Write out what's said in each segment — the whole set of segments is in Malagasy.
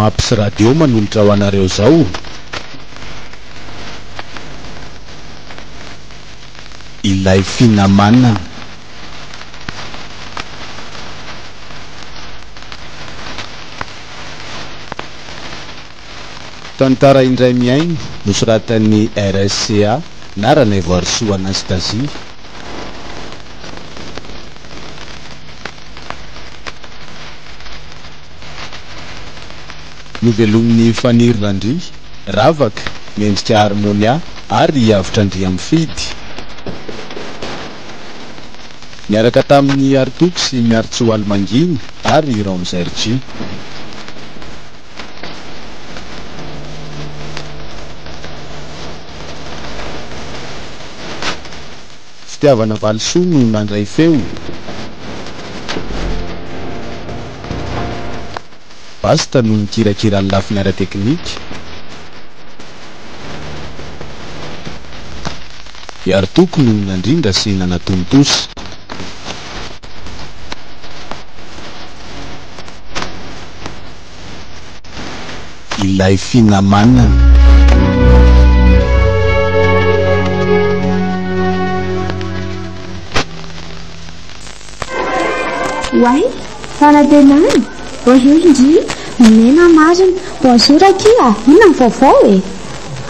Maps Radio manolotra ho anareo zao. Ilay finamana. Tantara indray miainy nosoratan'ny RSCA narana Evarso Anastasie. Novelomin'ny Faniry Landry, ravaka, mendrika harmonia ary avitra andry amin'ny fidy. Miaraka tamin'ny Artoko sy Miartsoaly Manginy ary Ramzerji. Fitiavana Valisoa no nandray feo. Basta no nikirakiran'ny lafiny ara-teknika. Artoko no nandrindra sy nanatontosa. Ilay finamana. Ouais, fanatenany. Bonjour Ndry, mena marina. Bonjour Akia, inona vaovao e?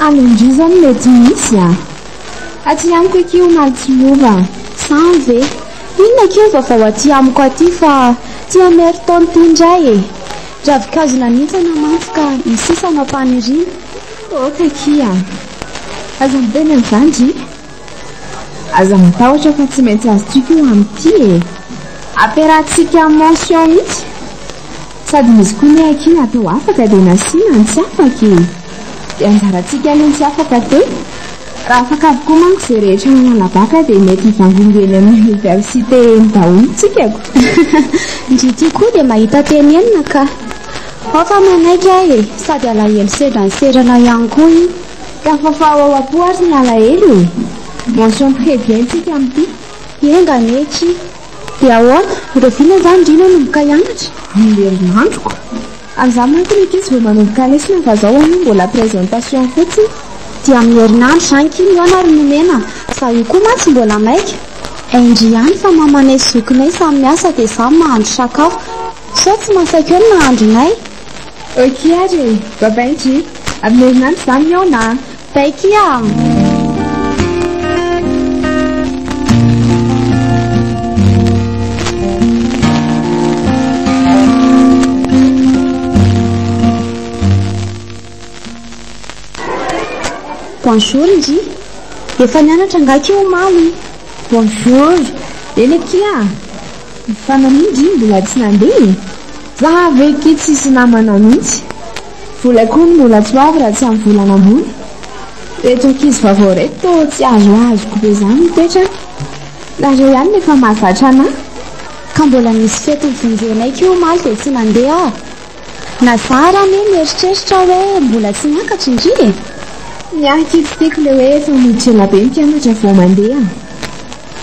Alindry zany mety misy a. Aty amiko aky malotsilova. Samy ve? Inona aky vaovao aty amiko aty fa tia meritony tindray e. Ravikazo nanitsana mantsy ka misisana panirina. Ok Akia. Aza miteny amin'izany Ndry? Aza matahotra fa tsy maintsy azo tsika io amin'ity e. Aperahantsika mention mihitsy. Sady misy koa ny aky natao afaka dia nasiana ny tsy afaka e. Dia anjarantsika aloha tsy afaka te. Raha afaka avokoa manko izay rehetra manalabaka dia mety hivangongeny amin'ny université daholo-tsikako. Ndrity koa dia mahita teny enina ka. Fa manaiky ahy e, sady alahelo sedra ny serana ihany koa iny. Ka fafa ao apo ary ny alahelo e. Mention très bien tsika amin'ity. Enga neky. Dia ahoana, ireo vilany zany Ndry nanomboka hianatra? Herinandroko. Amin'izany manko ny ankizy vao manomboka lesona fa zao aloha mbola présentation fotsiny. Dia amin'ny herinandro zany kiny hoana ary nomena. Za io koa mantsy mbola maika. Ndry ihany fa mamanay sy zokinay samy miasa dia za mahandro sakafo. Sao tsy masaky eo ny nahandronay. Ok ary, bye-bye Ndry. Amin'ny herinandro zany iona. Baikia. Bonjour Ndry. Efa nianatra angaky omaly. Bonjour. Eny Akia. Fanaminy Ndry mbola tsy nandeha. Za ve aky tsisy namana mihitsy. Vola koa ny mbola tsy avy raha tsy amin'ny volana ambony. Reto ankizy vavao reto tsy azoazoko be zany mitoetra. Nareo ihany nefa mahazatra anahy. Ka mbola misy fety mivonjenay keo omaly dia tsy mandeha. Na za raha mieritreritra hoe mbola tsy miakatra Ndry e. Ny ankitsitiko le hoe efa miditra be mpianatra vao mandeha.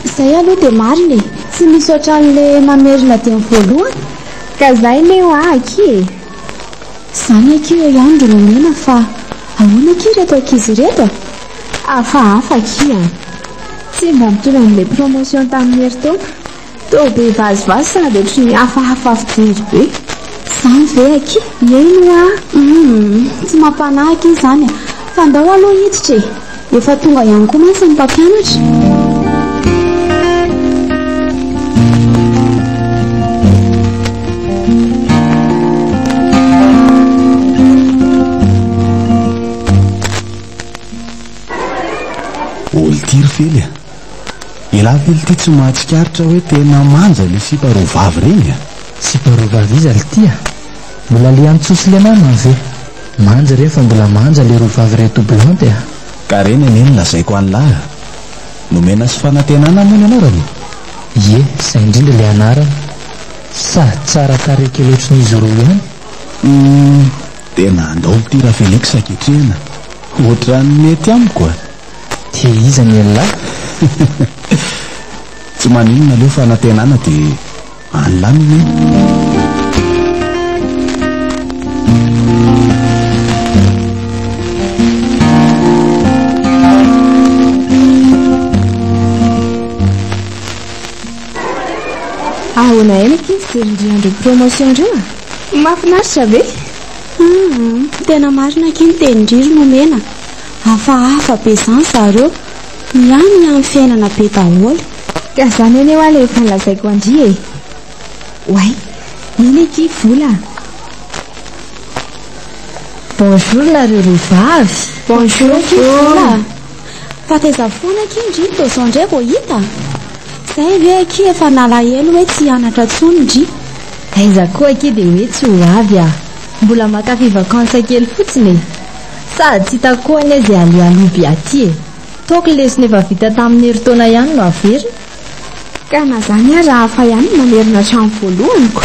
Izay aloha dia marina e. Tsy misy ohatran'le mamerina dia voalohany. Ka zay le ho aky e. Zany aky eo ihany ro nomena fa ahoana aky reto ankizy reto? Hafa aky a. Tsy mba mitondra n'le promotion tamin'ny herintaona. Toa be vazivazy sady ohatry ny hafahafa fijery be. Zany ve aky? Ino a? Tsy mampanahy aky zany a. Fa ndao aloha hiditra e. Efa tonga ihany koa mantsy ny mpampianatra. Olitiry fely a. Ela fely ty tsy mahatsikaritra hoe tena manja le siparovavy reny a. Siparovavy izy ality a. Mbola le antsosy le namana ve? Manja rehefa mbola manja le rovavy reto blanty a. Ka reny aneny lazaiko an'lahy. Nomena sy fanantenana moa ny anarany. Ie, izay indrindra le anarana. Sa tsara kareka loatra n'izy roa ihany. Tena andao ty raha Félix ankehitrina. Ohatran'ny mety amiko a. Te iza ny lahy? Tsy maninona leo fanantenana dia an'laminy. tena eny ankizy jerindriandreo promotion ndreo mahafinaritra ve tena marina kiny tenindriry nomena hafahafa be zany zareo miany amin'ny fiainana be daholo ka zany eny eo ala efa nolazaiko andri e oay iny eky vola bonjour nareo rovavy bonjour vola fa teza foana kindry tozao ndray vao hita zay ve aky efa nalahelo hoe tsy hianatra tsony ndry aiza koa aky dia hoe tsy ho avy mbola makafy vakansa kely fotsiny e sady tsy takoana izy alialoby aty e toko lesony efa vita tamin'ny herintaona ihany no avery ka na zany aza hafa ihany mamerina trano voalohaniko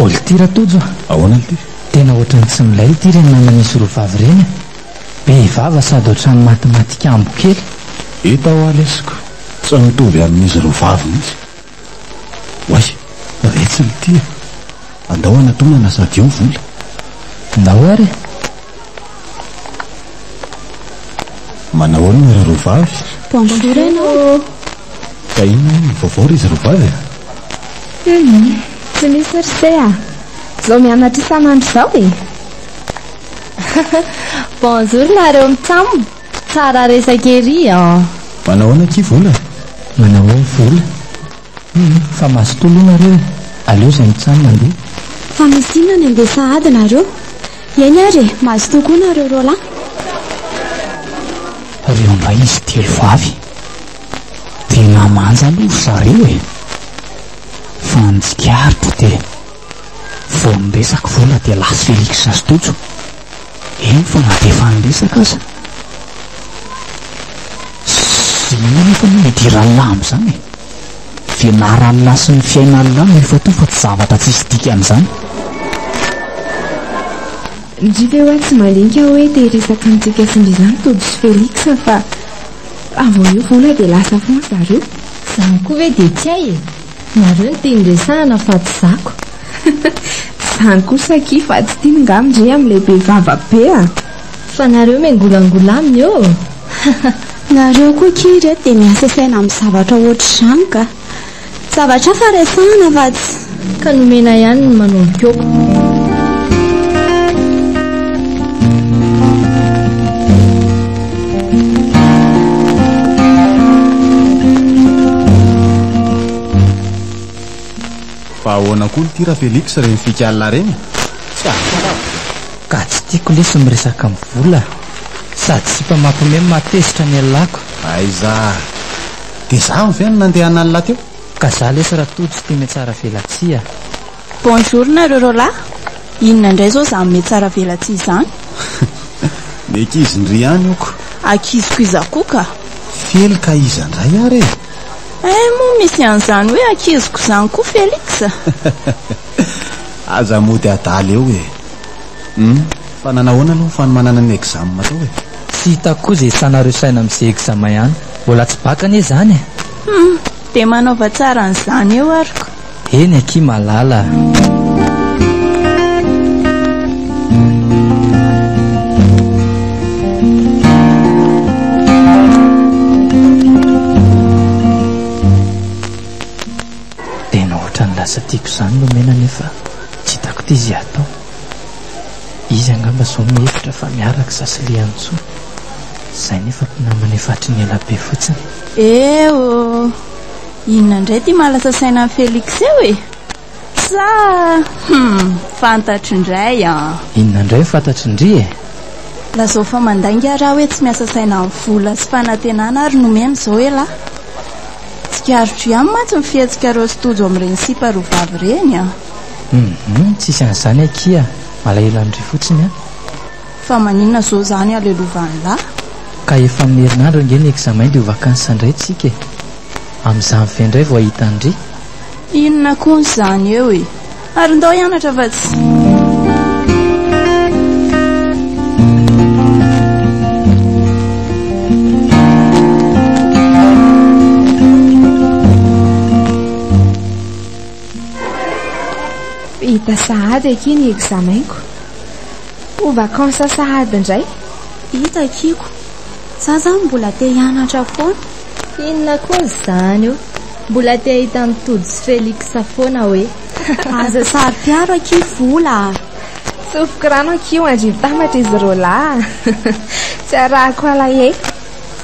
Olitira tojo ahoana ty tena ohatrany tsy milay ty reny nananisy rovavy reny behivava sady ohatrany matematika ambo kely hita ao alesiko tsy mitovy amin'izy rovavy mihitsy oay retsy ny tia andao anatona na sady eo vola ndao ary manao any ra rovavy bonjour enao ka ina vaovao ry izy rovavy tsy misy riste zao mianatra isan'andro zao e bonjour nareo mitsamo tsara resakery manao any aky vola manao ao vola fa maso tolonareo aleo zay mitsano mandeha fa misy inona ny andeha sahady nareo eny ary mahazo tokoa nareo rola reo mba izy telo vavy tena manja aloha zareo e fa njikaritra dia vao niresaka vola dia lasy Félix Sastojo eny fa na dia efa niresaka aza sy ina nefa no mety ralamo zany e fianarany lasy ny fiainany lamo efa to fa tsy zavatra tsisy dika an'izany ndry ve hoe tsy malinika hoe te resaka nitsika sindry izany todo sy Félix fa avao io vola dia lasa foana zareo zany koa ve dia tsy ay e nareo ny tia nresahana fa tsy zako zany kosa ki fa tsy tia ngamindray amin'ilay be vavabe fa nareo mengolangolo aminy eo nareo koa kiry dia miasa saina amin'ny zavatra ohatr' izany ka zavatra fa resahana fa tsy ka nomena ihany ny manomboka eo fa ahoana koa ty raha Félix reny fika alina reny tsy ka tsy tiako lesy miresaka amin'ny vola sady tsy mpamampime matezitra ny alako aiza dia za miveny nandeha analina teo ka za lesy raha tojo ty me tsara velatsia bonjour nareo rola inona indray zao za me tsara velatsia izany mekizy ndry ihany oko akiziko izakoa ka fely ka iza ndray ary moa misy an'izany hoe akiziko izany koa Félix aza mody adaly eo e fa nanahoana aloha fa manana ny examen tao e tsy hitako koa izay sanareo saina amin'izay examen ihany mbola tsy bakany e zany e dia manaova tsara an'izany eo ariko eny aky malala tena ohatrany lasa tiako izany no mena nefa tsy hitako ty izy atao izy angamba zao mihevitra fa miaraka zasile antsoa izay nefa mpinamana efatry ny elabe fotsiny eo inona indray ty malasa saina amin'ny Félix eo e sa fantatry indray inona indray fantatry indry e lazao fa mandainga raha hoe tsy miasa saina amin'ny vola sy fanantenana ary nomena izao e la tsikarotro ihany matsy mifihetsika reo sy tojo amin'ireny sipa rovavy reny tsisy an'izany akia malahelo andry fotsiny fa maninona zao zany alelovan'ny lahy ka efa amin'ny herinandro ange ny examen dia ho vakansa indray tsika e amin'izany ve indray vao ahita andry inona koa n'izany eo e ary ndao hianatra fa tsy Nata sahady aky ny examainko. Ho vakansa sahady indray. Hita kiko. Za zany mbola te hianatra foana. Inona koa izany io? Mbola te hahita mitody sy Felixa foana hoe. Aza sary piaro aky vola. Sofiko rano aky io andrivo tamatra izy rola. Tsy arahako alahe.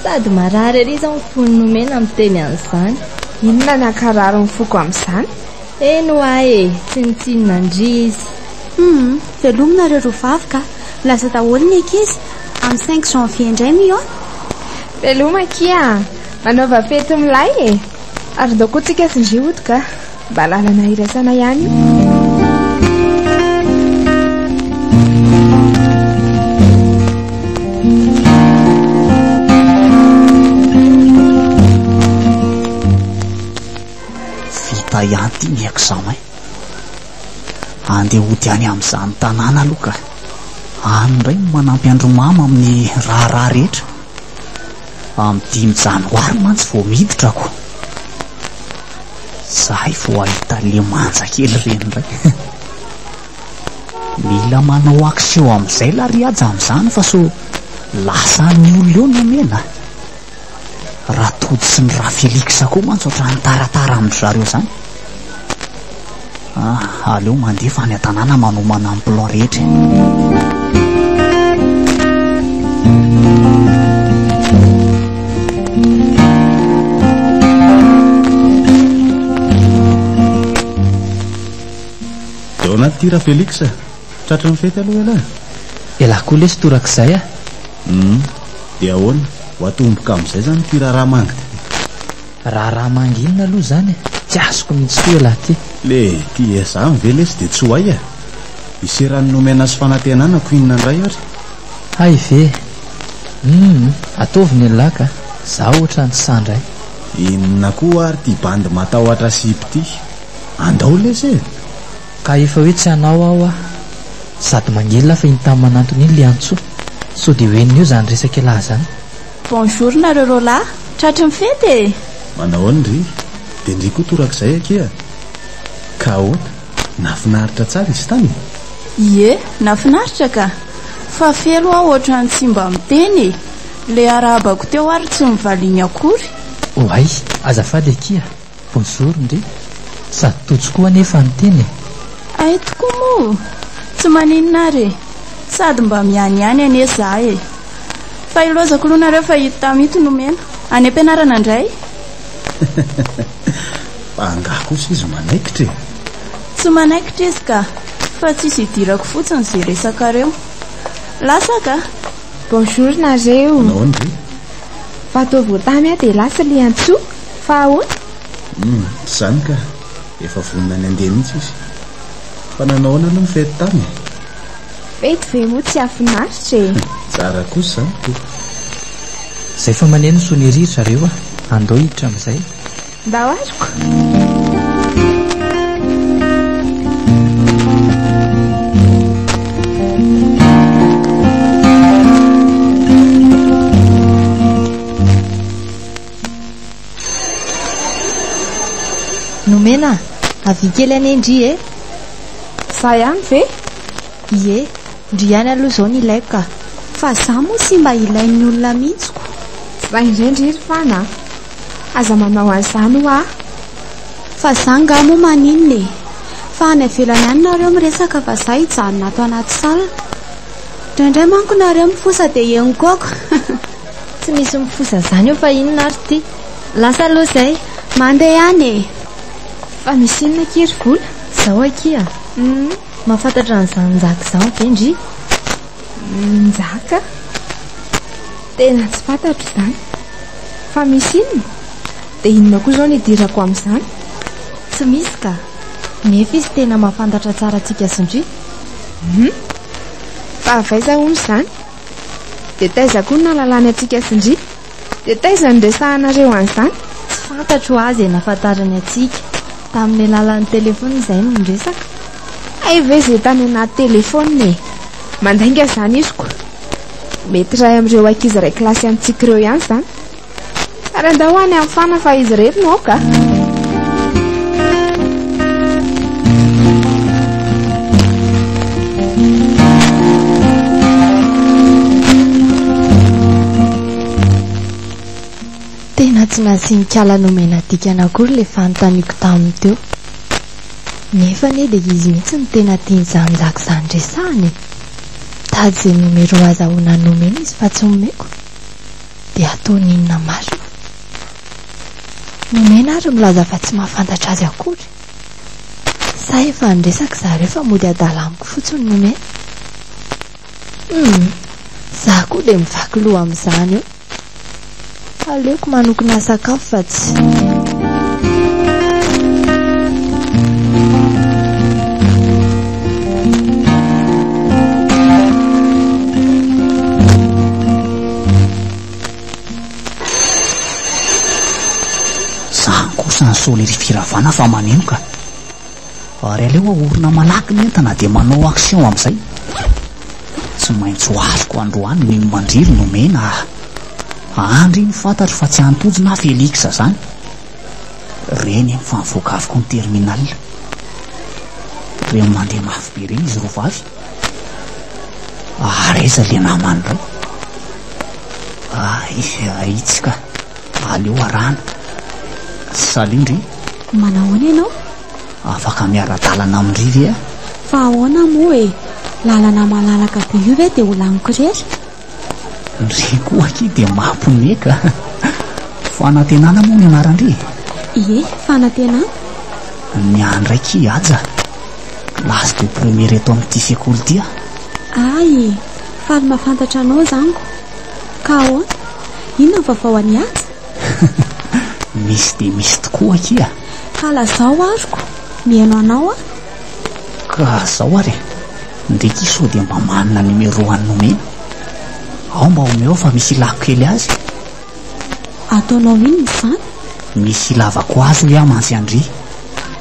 Sady marary ery izao fony nomena miteny an'izany. Inona ny akararo ny foko amin'izany? Eno ahy tsy nitsinona andrizy. Velomina reo vavaka. Lasa daholo ny ankizy amin'ny 5 janvier indray mio. Veloma kia, manaova fety milay e. Ary dao koa tsika sindry otika mba lalana iraisana ihany. Vita ihany ty ny examen. Andeha hody any amin'izany tanàna aloha ka. Any indray no manampy Andromama amin'ny raharaha rehetra. Amin'ny 5 janoary mantsy vao miditra ko. Zahay vao ahita le manja kely reny indray. Mila manao action amin'izay la riaja amin'izany fa so lasa ny olona eo no mena. Raha tody sy ny raha Felixa koa mantsy ohatran'ny taratara amin'ny zareo zany. Aleo mandefa any an-tanàna manomana amin'ny plan rehetra. Eo anaty tira Felixa, tratra ny fety aloha ela. Elahy koa lesy torak'izay a. Dia ahoana, ho atomboka amin'izay zany tira raha manga. Raha manginina aloha zany tsy azoko mihitsy toa elahy ty. Le ty ezany ve lesy dia tsy ho ay a. Iserany nomena sy fanantenana ko inona indray ary. Hay ve. Ataovy ny elahy ka. Za ohatra ny sandray. Inona koa ary ty bandy matahotra sipy ty. Andao lesy e. Ka efa hoe tsy anao aho a. Sady mangelina fa iny tamin'ny manantony iny le antsoa. So dia hoenina eo zany resaka elahy zany. Bonjour nareo rola. Tratra ny fety e. Manao ndry. Dia ndry koa torak'izay akia. Ka oata, nafinaritra tsara izy tany. Ie, nafinaritra ka. Fa felo aho ohatran'ny tsy mba miteny. Le arabako teo ary tsy mivaliany akory. Ay, azafady akia. Bonjour ndry. Sady totsikoa nefa ny teny. Ay tokoa moa. Tsy maninona re. Sady mba mianiany ane za e. Fa ilozako aloha nareo fa hita mito nomena. Any am-pianarana indray. Angaha kosa izy manaikitra e. Tsy manaikitra izy ka. Fa tsisy hidirako fotsiny izay resakareo. Lasa ka. Bonjour nareo. Manao ndry. Fa toa voatamy dia lasa le antsoa. Fa ahoana? Zany ka. Efa vonina ny andeha mihitsy izy. Fa nanao aloha ny fety tany. Fety ve moa tsy afinaritra e. Tsara kosa zany. Zay fa maneno so ny ritra reo a. Andao hiditra amin'izay. Mba hoariko. Nomena, avy kely any ndry e. Za ihany ve? Ie, ndry ihany aloha izao ny ilaiko ka. Fa za moa sy mba ilain'ny olona mihitsiko. Za indrindry fana. Aza manao an'izany ho aho. Fa za nga moa maninona e. Fa any avelany ihany nareo miresaka fa za hijanona ato anaty sala. Indraindray manko nareo mifosa dia henoko ako. Tsy misy mifosa zany eo fa inona ary ty. Lasa aloha izay. Mandeha ihany e. Fa misy inona kiry vola? Zao akia. Mahafantatra an'izany njaka izany ve ndry? Njaka? Tena tsy fantatro izany. Fa misy inona? Dia inona koa izao ny hidirako amin'izany? Tsy misy ka. Nefa izy tena mahafantatra tsara antsika sindry. Fa avaiza hono izany? Dia taiza koa ny nalalany antsika sindry? Dia taiza ny resahanareo an'izany? Tsy fantatro azy e nahafantarany antsika. Tamin'ny alalan'ny telefona izay no miresaka. Ay ve izay tany anaty telefona e. Mandainga izany izy koa. Mety iray amin'ireo ankizy iray kilasy amintsika ireo ihany izany. Ary andao any amin'ny fana fa izy rehetra no ao ka. tsy nasinikala nomena dikana akory le fanontaniako taminy teo nefa ne dia izy mihitsy ny tena tiany zanjaka izany resahany tady izay nomero azahoana nomena izy fa tsy omeko dia ataony inona masina nomena ary milaza fa tsy mahafantatra azy akory sa efa nresaka zareo fa mody adala amiko fotsiny nomena za koa dia mivaky loha amin'izany eo aleoko manokona sakafo fa tsy zany kosa ny solery firavana fa maneno ka ary aleo aorona malaky ny entana dia manao aksion amin'izay tsy maintsy ho azoko androany ny mandriry nomena andry ny fantatro fa tsy antojo na Felixa zany reny mifanvoaka avoko ny terminal reo mandeha mafy be reny izy ro vavy areza le namany ray itsika aleo arana salindry manahoana ianao afaka miara-dalana amindry ve fa ahoana moa e lalana malalaka be io ve dia ho laniko rehetra ndry koa aky dia mampomeka fanantenana moa ny anarandry ie fanantenana ny andraiky aja lase de premier eto amin'ity sekoly tia ay faly mahafantatra anao zaniko ka ahoana inona vavao any aja misy dia misy tokoa aky ka lazao aroko mihaino anao ka zao ary ndraiky so dia mba manina numero any nomena ao mba omeo fa misy ilako kely azy ataonao inona izany misy ilavako azy hoe amantsy andry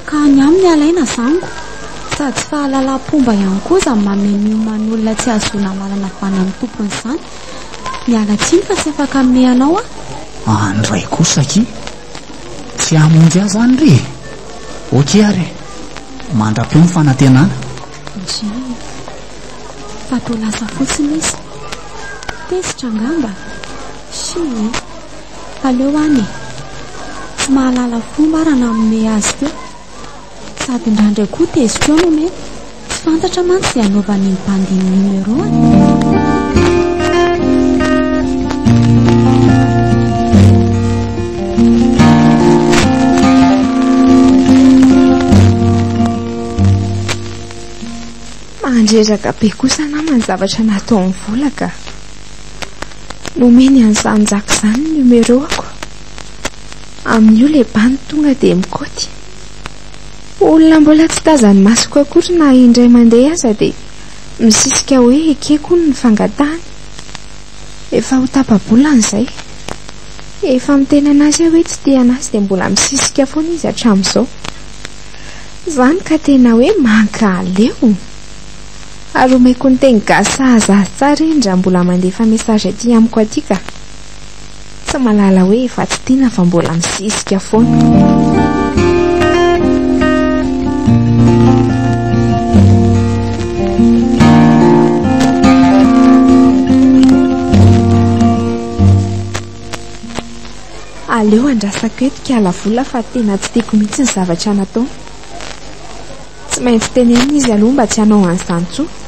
ka ny aminy alaina zango sady fahalala-pomba ihany koa za mamemiomany olona tsy azoana lalana vana amin'ny tompony izany miala tsiny fa tsy afaka ame anao andray kosa aky tsy amonjy azy any ry oke ary mandra-peo ny fanantenana dry fa to lasa fotsiny izy tesitra angamba sy aleo any tsy mahalala fomba raha naminay azy teo sady indraindray koa tezitra eo nomena tsy fantatra mantsy dia anaovany ny bandiny numero mandreraka be kosa namany zavatra natao ny volaka nomeny an'izanjaka izany ny numero ako amin'io le bany tonga dia mikoty olona mbola tsy tazany masoko akory na indray mandeha aza dia misisika hoe ekeko ny fangatahany efa ho tapabolana izay efa mitena anazy hoe tsy tia anazy dia mbola misisika foana izy hatramin'izao izany ka tena hoe mankaleo ary omeko ny teny gasy sahazazy tsara eny raha mbola mandefa mesazy aty amiko aty ka tsy malala hoe efa tsy tiana fa mbola misisika foana aleo andrasako eto kala vola fa tena tsy tiako mihitsy ny zavatra natao tsy maintsy tenenina izy aloha mba tsy hanao an'izany tsoa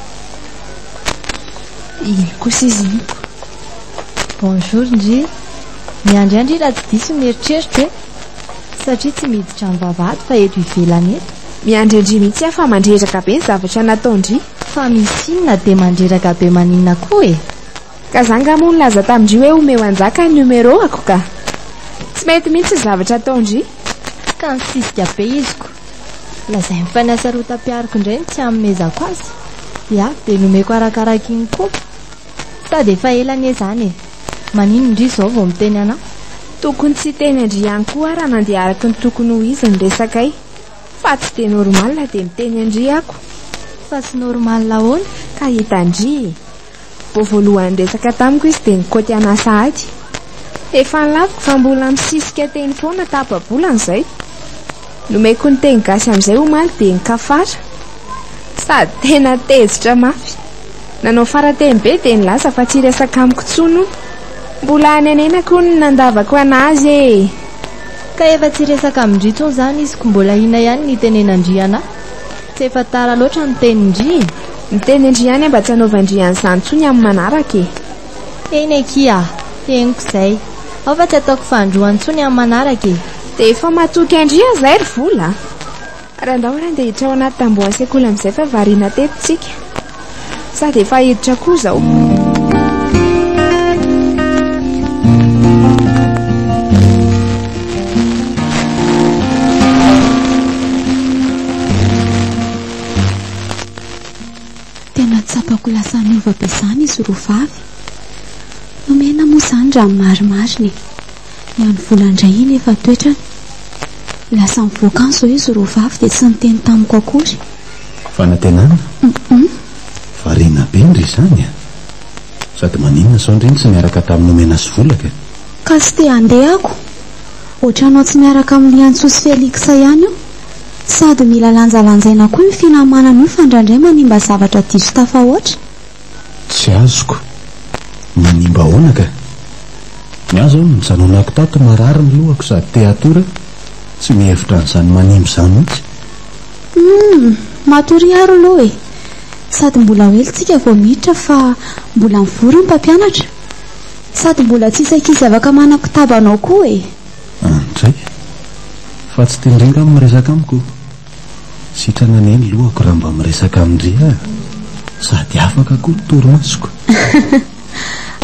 iny kosa izy iniko bonjour ndry miandriandry raha tsy diso mieritreritra satria tsy miditra amin'ny vavahady fa eto ivelany eto miandriandry mihitsy aho fa mandreraka be ny zavatra natao ndry fa misy inona dia mandreraka be maninona koa e ka zanga moa nilaza tamindry hoe omeo anjaka ny numero ako ka tsy mety mihitsy ny zavatra ataondry ka nisisika be iziko lazay mifaniasarotam-piariko indray ny tsy amimezako azy dia dia nomeko arakaraka iny koa sady efa elany izany e manino indry izao vao miteny anao tokony tsy teny andry ihany koa raha nandeha araka ny tokony ho izy ny resakay fa tsy dia normal dia miteny andry ako fa tsy normal ahoana ka hitandry vao voalohany resaka tamiko izy dia nikoty anasa ady efa nilaviko fa mbola misisika teny foana tapabolana izay nomeko ny teny gasy amin'izay omaly dia nikafara sady tena tezitra mafy nanao farateny be dia nilasa fa tsy resaka amiko tsono mbola any anenako ny nandavako anazy e. Ka efa tsy resaka amindritsony zany izy ko mbola ina ihany ny tenenandriana tsy efa tara loatra ny tenindry ny tenendriany mba tsy hanaovandrian'izany tsony amin'ny manaraka e. eny ekia heniko izay ao fa tsy ataoko fandroany tsony amin'ny manaraka e. Dia efa matoky andria zay ry vola raha ndao raha ndia hiditra ao anaty tamboho an-sekoly amin'izay fa variana tetintsika sady efa hiditra koa zao. Tena tsapako lasa miova be izany izy roa vavy. Nomena moa izany raha marimariny ny any volandray iny efa toetrany lasa mivoaka an'izao izy roa vavy dia tsy niteny tamiko akory. Fanantenana variana be ndry izany a sady maninona sao ndreny tsy miaraka tamin'ny Nomena sy Volaka ka tsy te handehako ohatranao tsy miaraka amin'ny Antsoa sy Feliksa ihany io sady mila lanjalanjaina koa io finamanana io fandrandray manimba zavatra diso tafahoatra. Tsy azoko manimba ahoana ka ny azo aho mijanonako tato marary ny lohako sady te atora tsy mihevitra n'izany manimba izany mihitsy. Matory aro aloha e sady mbola hoelitsika vao miditra fa mbola mivory ny mpampianatra sady mbola tsisy ankizy afaka manakitabanao koa e. Andray fa tsy tendrenga amin'ny miresaka amiko sitrana neny lohako raha mba miresaka amindry sady afaka koa toromasoko.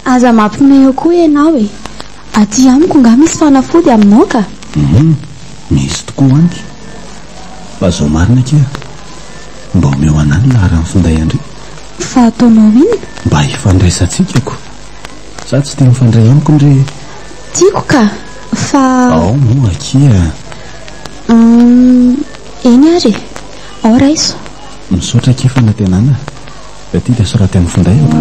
Aza mampinay eo koa ianao e aty amiko nga misy fanafody aminao ka. Misy tokoa anky fa zao marina kia mba omeo anany lahara amin'ny finday andry fa ataonao iny mba hifandraisantsika sa tsy te mifandray amiko ndre tiako ka fa ao moa akia eny ary ao raiso misaotra kia fanantenana fa ty dia soraty amin'ny finday ako.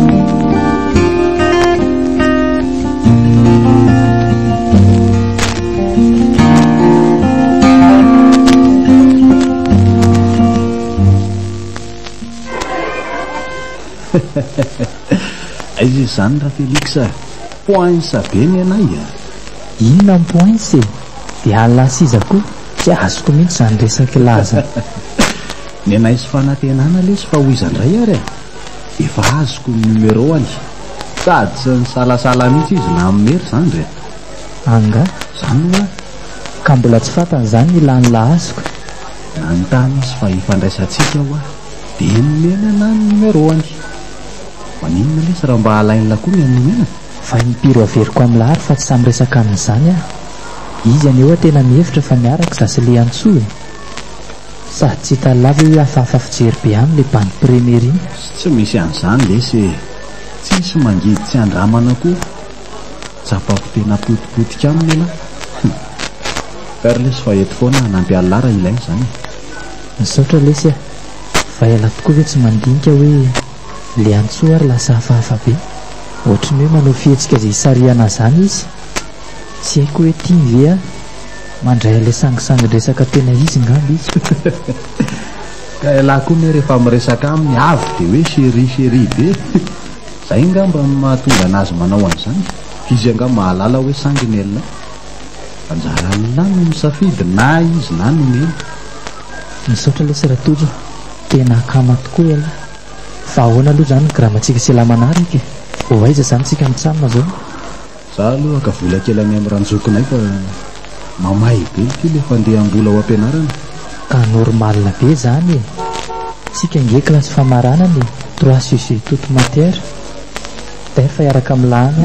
Aiza izany raha Feliksa poinsa be ny anay inona ny poinsa dia alasiza koa tsy azoko mihitsy izany resaky laza. Ny anay sy fanantenana lesy fa hoy izandray ary efa azoko ny numéroany sady tsy nisalasala mihitsy izy na mimery izany re anga izany hoa ka mbola tsy fantan'izany ny ilany la azoko nanontany izy fa hifandraisantsika hoa dia nomena na ny numéroany. Maninona lesy raha mba halainla koa ny nomena fa nipiro averiko amin'ny lahary fa tsy samy resaka amin'izany izy anehoa tena mihevitra fa miaraka za sy le Antsoa sady tsy hitalava hoe hafahafa fijery be any le bany premier iny tsy misy an'izany lesy tsisy mangidy tsy andramana koa tsapako tena potipotika aminy ela kary lesy fa eto foana hanampy alara ilaina izany misaotra lesy fa ela tokoa hoe tsy mandinika hoe le Antsoa ary lasa hafahafa be ohatrany hoe manao fihetsika izay hisariana izany izy tsy haiko hoe tia ve mandray ilay sangisangy resaka tena izy ngamby izy ka elahy koa ny rehefa miresaka aminy avy dia hoe chéri be izay ngamba mahatonga anazy manao an'izany izy anga mahalala hoe sanginy elina anjara lany misafidy na izy na nomena. misaotra lesy ratojo tena akama tokoa ela fa ahoana aloha izany gramatsika sy lamanarika ho aiza izany tsika mitsanona zao za aloha ka vola kely any amin'ny ranjokonay fa mamay be ty le fandehambola ao ampianarana ka normalina be zany tsika nge klasy famaranany 3 sujet toute matière da efa iaraka amin'ny lahany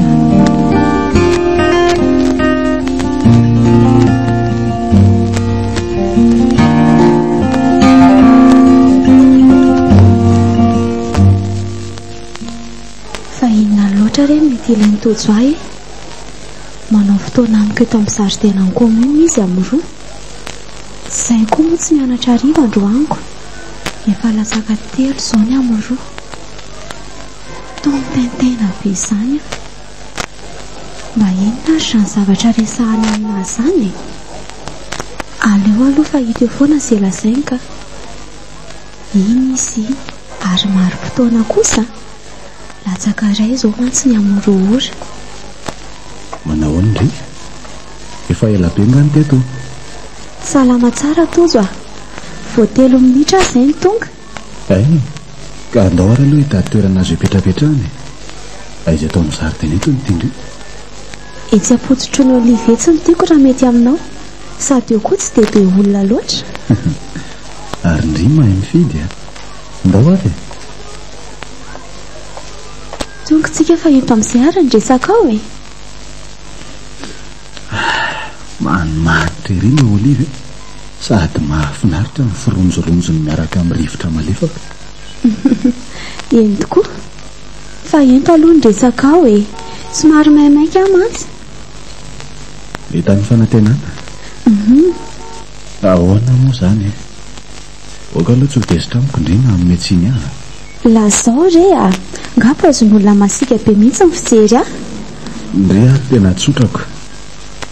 re mety ilainy tojo ahy manao fotoana amiko eto amin'ny zaridaina ny commune izy amin'ny roa izay koa moa tsy mianatra ariva androaniko efa lasaka telo izao ny amin'ny roa to mitentena be izany mba inona ary zany zavatra resahana ina izany aleo aloha fa hita eo foana izay lazainy ka iny izy ary maro fotoana kosa latsaka ray izao mantsy ny amoroora manao andry efa ela be ngany teto salama tsara tojo a vo 3 minitra zay ny tonga ay ka andao ary aloha hitady toerana azo hipetrapetrahany aizy atao amin'ny zaridaina eto nytindry etsy apotsotro ny olivetsy ny tiako raha mety aminao sady eo koa tsy dia be olona loatra ary ndry mahay mifidy a ndao avy tongotsika fa ento amin'izay ary ny resaka ao e manimaritra ery ny olive sady mahafinaritra ny fironjoronjony miaraka amin'ny rivotra malefaka eny tokoa fa ento aloha ny resaka ao e somary maimaika aho mantsy mety amin'ny fanantenana ahoana moa zany oka aloha tsy ho desitra amiko indrina amin'ny metsiny ahy lazao re a ngapa azon'olona masika be mihitsy ny fijery ah ndre ary tena tsotrako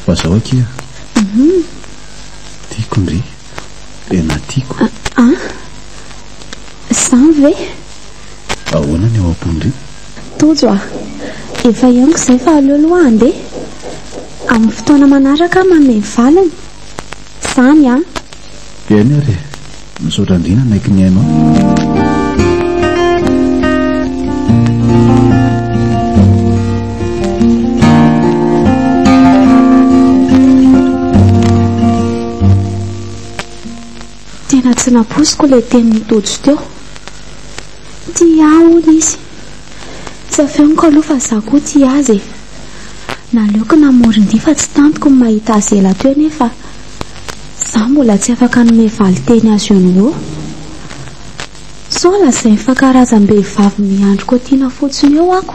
fa zao akia tiako ndry tena tiako zany ve ahoana ny ao am-pondry tojo a efa ianiko izay fa aleoloha andeha amin'ny fotoana manaraka manome valiny zany a eny ary misaotra andrina naiky ny hainao tena tsy naposiko ilay tenin'ny tojo teo tia aony izy tsy afeoniko aloha fa za koa tia azy naleoko namorindia fa tsy tantoko ny mahita azy ela teo nefa za mbola tsy afaka nome valiteny azy eo no sola izay mifakarazam-behivavy miandroko tiana fotsiny eo ako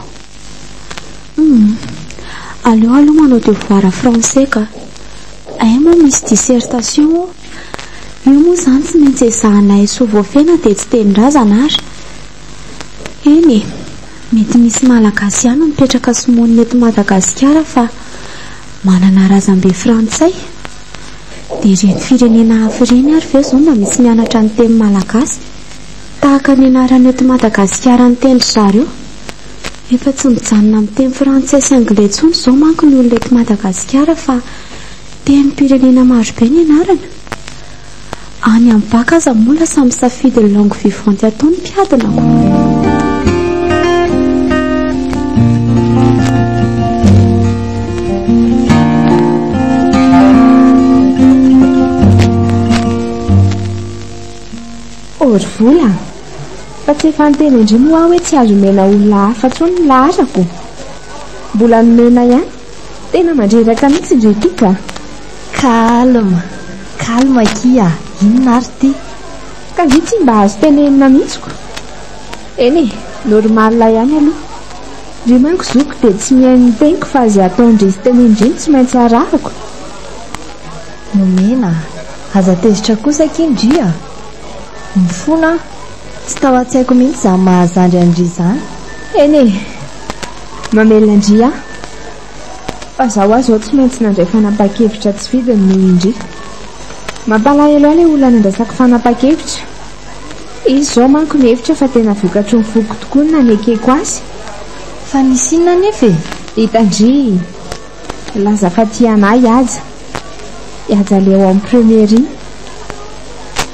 aleo aloha manao devoir français ka ay moa misy dissertation io moa zany tsy maintsy ezahanay so voafena dia tsy tenin-drazana ary eny mety misy malagasy ihany mipetraka somonina eto Madagasikara fa manana razam-be frantsay dia ireny firenena hafa ireny ary ve zao mba misy mianatra ny teny malagasy tahaka ny anarany eto Madagasikara ny teny zareo efa tsy mijanona amin'ny teny frantsay sy anglais tsony zao manko ny olona eto Madagasikara fa teny pirenena maro be ny anarana any amin'ny baka aza mola samy safidy ny langue vivante atao ny mpiadinako ory vola fa tsy efa nyteny indry moa hoe tsy azo mena olona hafa tsony ny laharako mbola nomena ihany tena mandreraka mihitsy indry tika kalma kia inona ary ty ka vi tsy mba azo tenenina mihitsiko eny e normalina ihany aloha ry manko zoko dia tsy mihain'ny teniko fa azy ataondry izy tenendriny tsy maintsy arahako nomena aza tezitra kosa kindry a mifona tsy tao an-tsaiko mihitsy za mahazandry andry zany eny e mamelandry a fa zaho azo tsy maintsy nandray fanapa-kevitra tsy vidiny noho indry mampalahelo aho ilay olona nandrasako fanapa-kevitra izy zao manko ny hevitra fa tena vokatry ny foko tokoa ny nanekeko azy fa nisy inona nefa hitandry laza fa tianahy ihaja le ao amin'ny premiery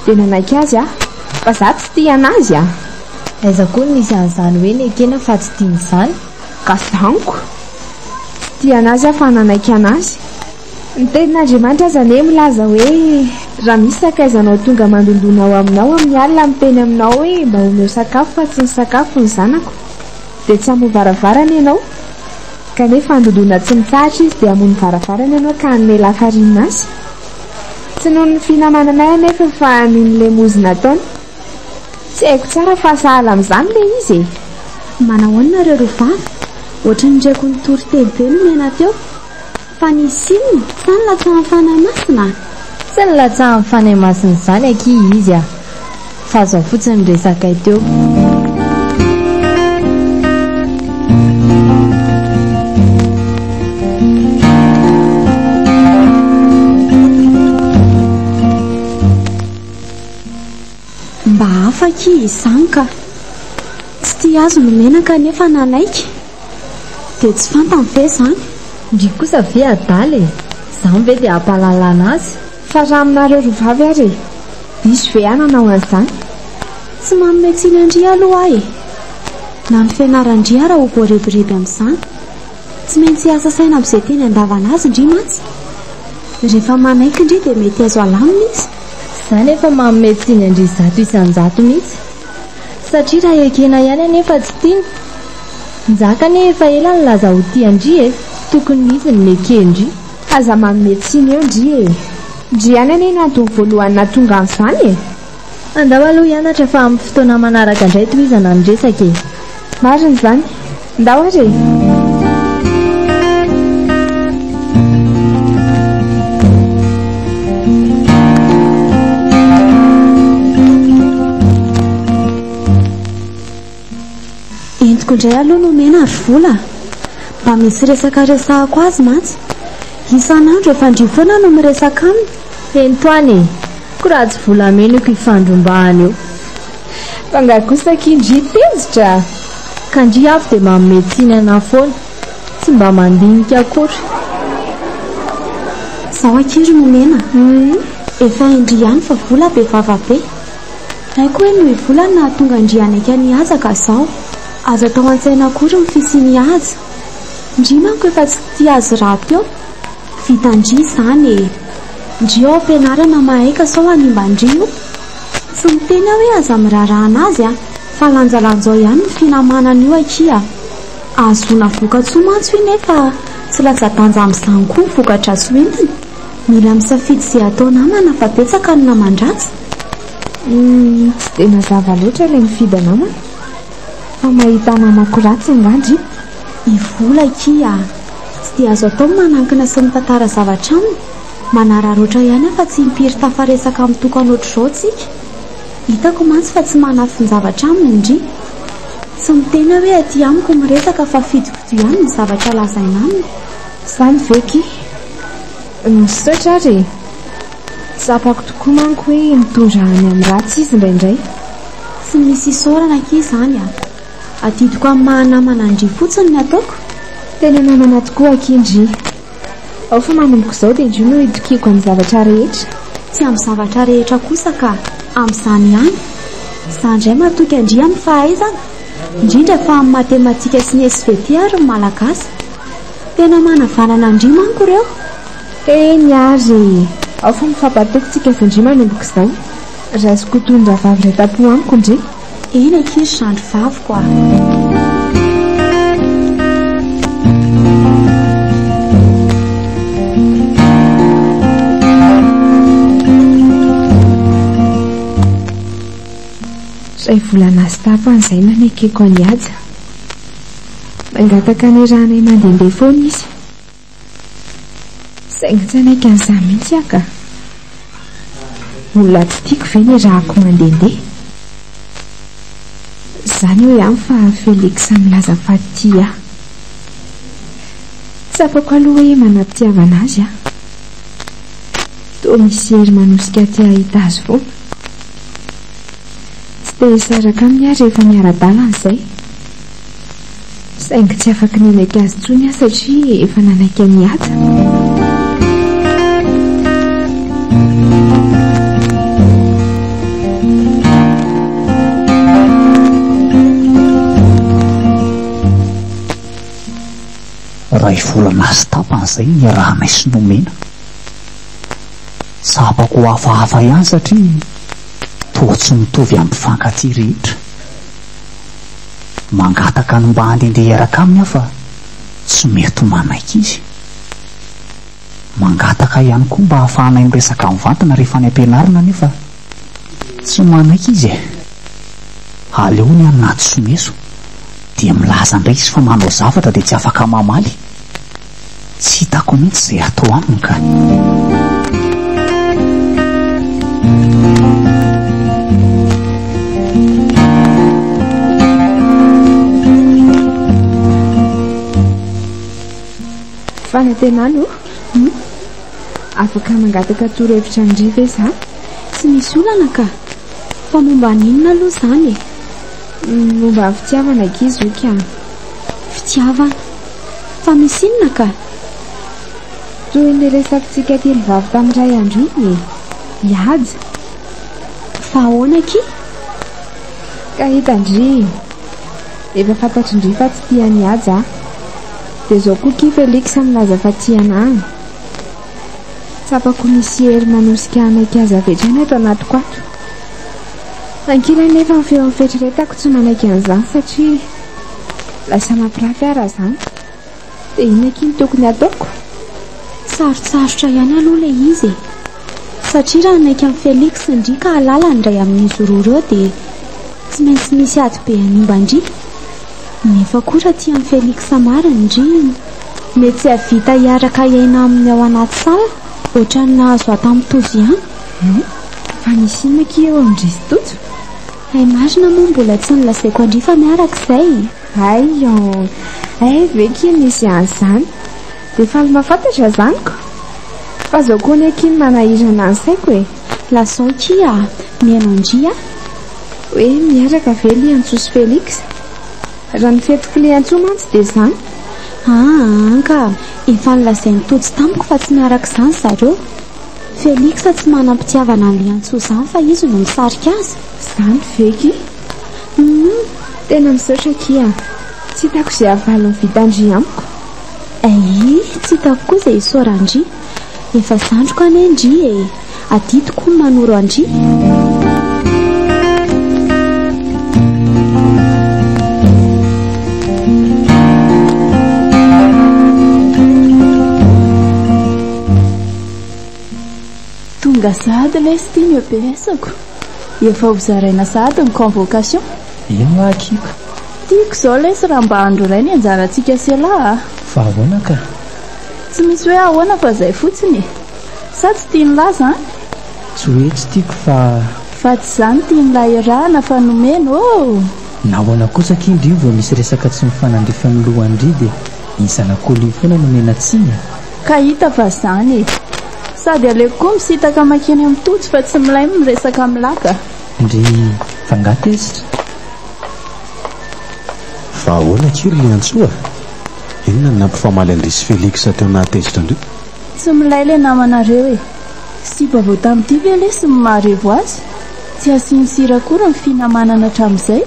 dia nanaiky azy a fa za tsy tianazy a aiza koa nisy an'izany hoe nekena fa tsy tiany izany ka zaniko tianazy aho fa nanaiky anazy ny tenin'Andriamanitra aza ane milaza hoe raha misy sakaizanao tonga mandondonao aminao amin'ny alina miteny aminao hoe mba homeo sakafo fa tsy ny sakafo ny zanako dia tsy hamoa varavarana ianao kanefa andondona tsy mitsahatra izy dia hamoa ny varavarana ianao ka hanome lafarinina azy tsy noho ny finamananay anefa fa niny lemozina taony tsy haiko tsara fa sahala amin'izany le izy manahoana reo rovavy ohatra ny ndraiko ny tory-teny be no mena teo fa nisy inona sa ny latsahan'ny fanahy masina tsy ny latsahan'ny fanahy masina izany aky izy a fa zao fotsiny resaka teo mba afaka izany ka tsy tia azo nomena kanefa nanaiky dia tsy fantany ve zany ndry kosa ve adaly e izany ve dia hampalalana azy fa raha aminareo rovavy ary diso ve ananao an'izany tsy manome tsiny andria aloha ahy na ny fianarandria raha ho voarebireby amin'izany tsy maintsy asa saina amin'izay teny andavana azy indri mantsy rehefa manaiky indri dia mety azo alamina izy izany efa manome tsiny andry zato isan-jato mihitsy satria raha ekena ihany anefa tsy tiany njaka ane efa ela ny laza ho tia ndry e tokony mihitsy ny mekendry aza manome tsiny eo ndry e ndry ihany ane nantony voalohany natonga amin'izany e andao aloha hianatra fa amin'ny fotoana manaraka indray tohizana ny resaka e marina izany ndao ary entiko indray aloha nomena ary vola mba misy resaka resahako azy mantsy isan'andro efa ndry foana no miresaka aminy entoany e ko raha tsy volameniko hifandrombahana eo fangakosakindry tezitra ka ndry afo dia manome tsiny ana foana tsy mba mandinika akory zaho akery nomena efa indry ihany fa vola be vavabe raiko hoe noho vola na tonga ndry anaika ny azaka zao azo atao an-tsaina akory ny fisiny azy ndry manko efa tsy tia azy raha teo vita ndry izany e ndry ao ampianarana mahaika sao animba-ndrio tsy miteny aho hoe aza mirarahana azy fa lanjalanjao ihany ny finamanana io akia azona vokatsoa mantso io nefa tsy latsa-danja amin'izany koa vokatra tsy hoentiny mila misafidy izay atao namana fa betsaka no namandratsy tsy dia mazava loatra ilay mifidy namana fa mahita namako ratsy angandry ivola kia tsy dia azo atao manankina sy mitantara zavatra aminy manararoatra ihany fa tsy impiry tafaresaka amin'ny tokana ohatr'izao tsika hitako mantsy fa tsy manafy ny zavatra aminy indry tsy mitena hoe aty amiko miresaka fa fidikoto ihany ny zavatra lazaina aminy izany veky misaotra ary tsapako tokoa manko hoe mitondra any amin'ny ratsy izy indraindray tsy misy isaorana kia izany adidiko amin'ny mahanamana ndry fotsiny ny ataoko tena namana tokoa akindry ao fa manomboka izao dia indrio no hidokiko amin'ny zavatra rehetra tsy amin'ny zavatra rehetra kosa ka amin'izany ihany izany indray matoky andry amin'ny fahaizana indrindra fa amin'ny matematika sy ny SVT ary ny malagasy tena manavanana ndry manko ireo eny ary ao fa mifampatoko tsika zandry manomboka izao raha sy kotondra vavy ray tapo amiko ndry eny akery zandry vaviko ray volana azy tapo an'izay nanekeko any aja mangataka ny ranay mandehandeha foana izy saingy tsy anaiky an'izany mihitsy aka olona tsy tiako ve ny rahako mandehandeha izany hoe ihany fa Félix milaza faty tsapako aloha hoe manam-pitiavana azy toa misy hery manosika tia hahita azy foana tsy dia saraka aminy ary rehefa miara-dalana izay saingy tsy afaka ninaiky azy tsony satria efa nanaiky any ata raha ivolana azy tapan'izay ny rahanay sy nomena sabako ho hafahafa ihany satria toa tsy mitovy amin'ny mpifankaty rehetra mangataka ny mba handehandeha iaraka aminy aho fa tsy mety manaiky izy mangataka ihany koa mba hahafahanay miresaka mivantana rehefa ny ampianarina nefa tsy manaiky izy aleony anaty someso dia milaza indray izy fa manao zavatra dia tsy afaka mamaly tsy hitako mihitsy izay atao aminy ka fanantenany afaka mangataka torohevitra ndry ve za tsy misy olana ka fa momba ninona aloha izany momba fitiavana ankizy oka fitiavana fa misy inona ka toy ny resakintsika telo vavy tamin'iray andro iny ihaja fa ahoana ki ka hitandry efa fantatrindry fa tsy tiany haja dia izao koa ki Felix milaza fa tiana any tsapako nisy hery manosika anaiky azy avetrany eto anatiko ato ankilany nefa ny feo fetretako tsy manaiky an'izany satria lasa mampirafy ara zany dia ina kiny tokony ataoko sarotsarotra ihany aloha ilay izy satria raha naiky amin'ny Felix indri ka halala ndray amin'izy roa ireo dia tsy maintsy misy ady be hanimba indri nefa koa raha tia amin'ny Felix marina indri mety tsy havita hiaraka iaina aminy ao anaty sala ohatrany nahazo atamin'tozy ihany fa nisy inona ki eo amin'ndry sy toto ay marina moa mbola tsy nilazaiko andri fa miaraka izay ay ve ki nisy an'izany dia faly mahafantatra zaniko fa zao koa ny akiny manahirana ny saiko lasao kia mihaino andria hoe miaraka ve liantsoa sy Felix raha ny fetiko liantsoa mantsy dia zany anka efa nilazainy totsy tamiko fa tsy miaraka izany zareo Felix tsy manam-pitiavana ny liantsoa izany fa izy no misarika azy zany veky tena misaotra kia tsy hitako izay avalo ny vitandry amiko tsy hitako koa izay isorandry efa zandroko any andry aditoko ny manoro andry tonga sady ilay sy tia ny EPS-ako efa hozaraina sady ny convocation ino akiko tiako izao lesy raha mba andro iray ny anjarantsika sela fa ahoana ka tsy misy hoe ahoana fa izay fotsiny sa tsy tia ny laza tsy hoe tsy tiako fa tsy izany tia ny lahirahana fa nomeno na ahoana kosa kindry io vao misy resaka tsy mifanandrefa milohandry dia isanakolo foana nomena tsiny ka hita fa izany sady aleko koa misitaka makeny amin'ny totsy fa tsy milay miresaka milaka ndry fangatezitra fa ahoana kiry liantsoa inona ny nampifamaly andrisy Felix teo nahatezitra andreo tsy milay le namanareo sipa vao tamin'ity ve le sy maharevo azy tsy asinsira koa ny finamanana hatramin'izay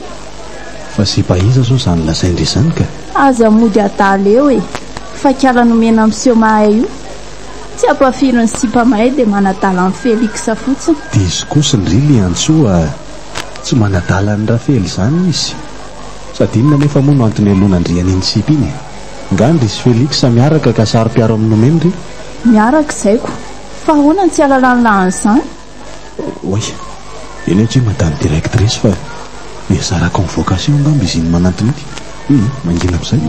fa sipa iza zao zany lazaindry izany ka aza mody adala eo fa kiala nomena amin'seho mahay io tsy ampafiro ny sipa mahay dia manadala amin'ny Felix fotsiny dia izy kosa ndry liantsoa tsy manadala ny Rafely izany izy sady inona nefa moa no antony alonandriany iny sipa iny ngandry izy Felix miaraka ka sary-piaro amin'ny nomendry miaraka izaiko fa ahoana tsy alalan'izany oy eny tsy madame directrice fa mizara convocation ngamby izy iny manantony ity mangina amin'izay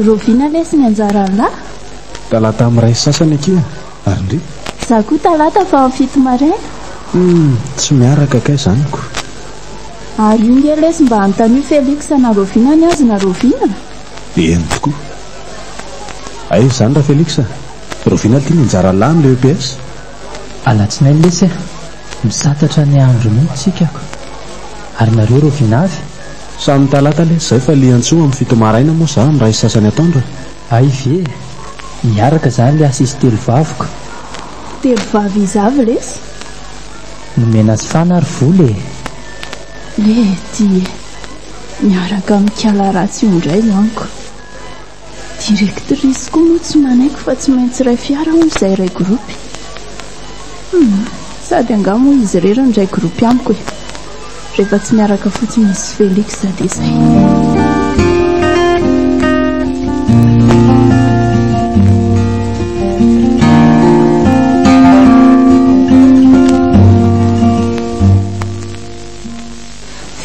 rovina lesy ny anjaran'lahy talata amin'iray sasany akio ary ndry za koa talata fa amin'ny fito maraina tsy miaraka kay zaniko ary io nge lesy mba anontanio Felix na rovina ny azy na rovina eny tokoa ay zany raha Felix rovina tia ny anjaran'lahy amin'ilay EPS alatsinainy lesy misatatra ny andro mihitsykako ary nareo rovina avy samy talata le zay fa liantsoa amin'ny fito maraina moa za miray sasany ataondra ay ve miaraka zany le asisy telo vaviko telo vavy izavy lesy nomena azy fana ary voly le tia miaraka mikala ratsy io indray zaniko directrice koa moa tsy manaiko fa tsy maintsy ray fiara moa izay ray gropy sady angamo izy rera ndray gropy amiko rehefa tsy miaraka fotsiny misy Felix dia izay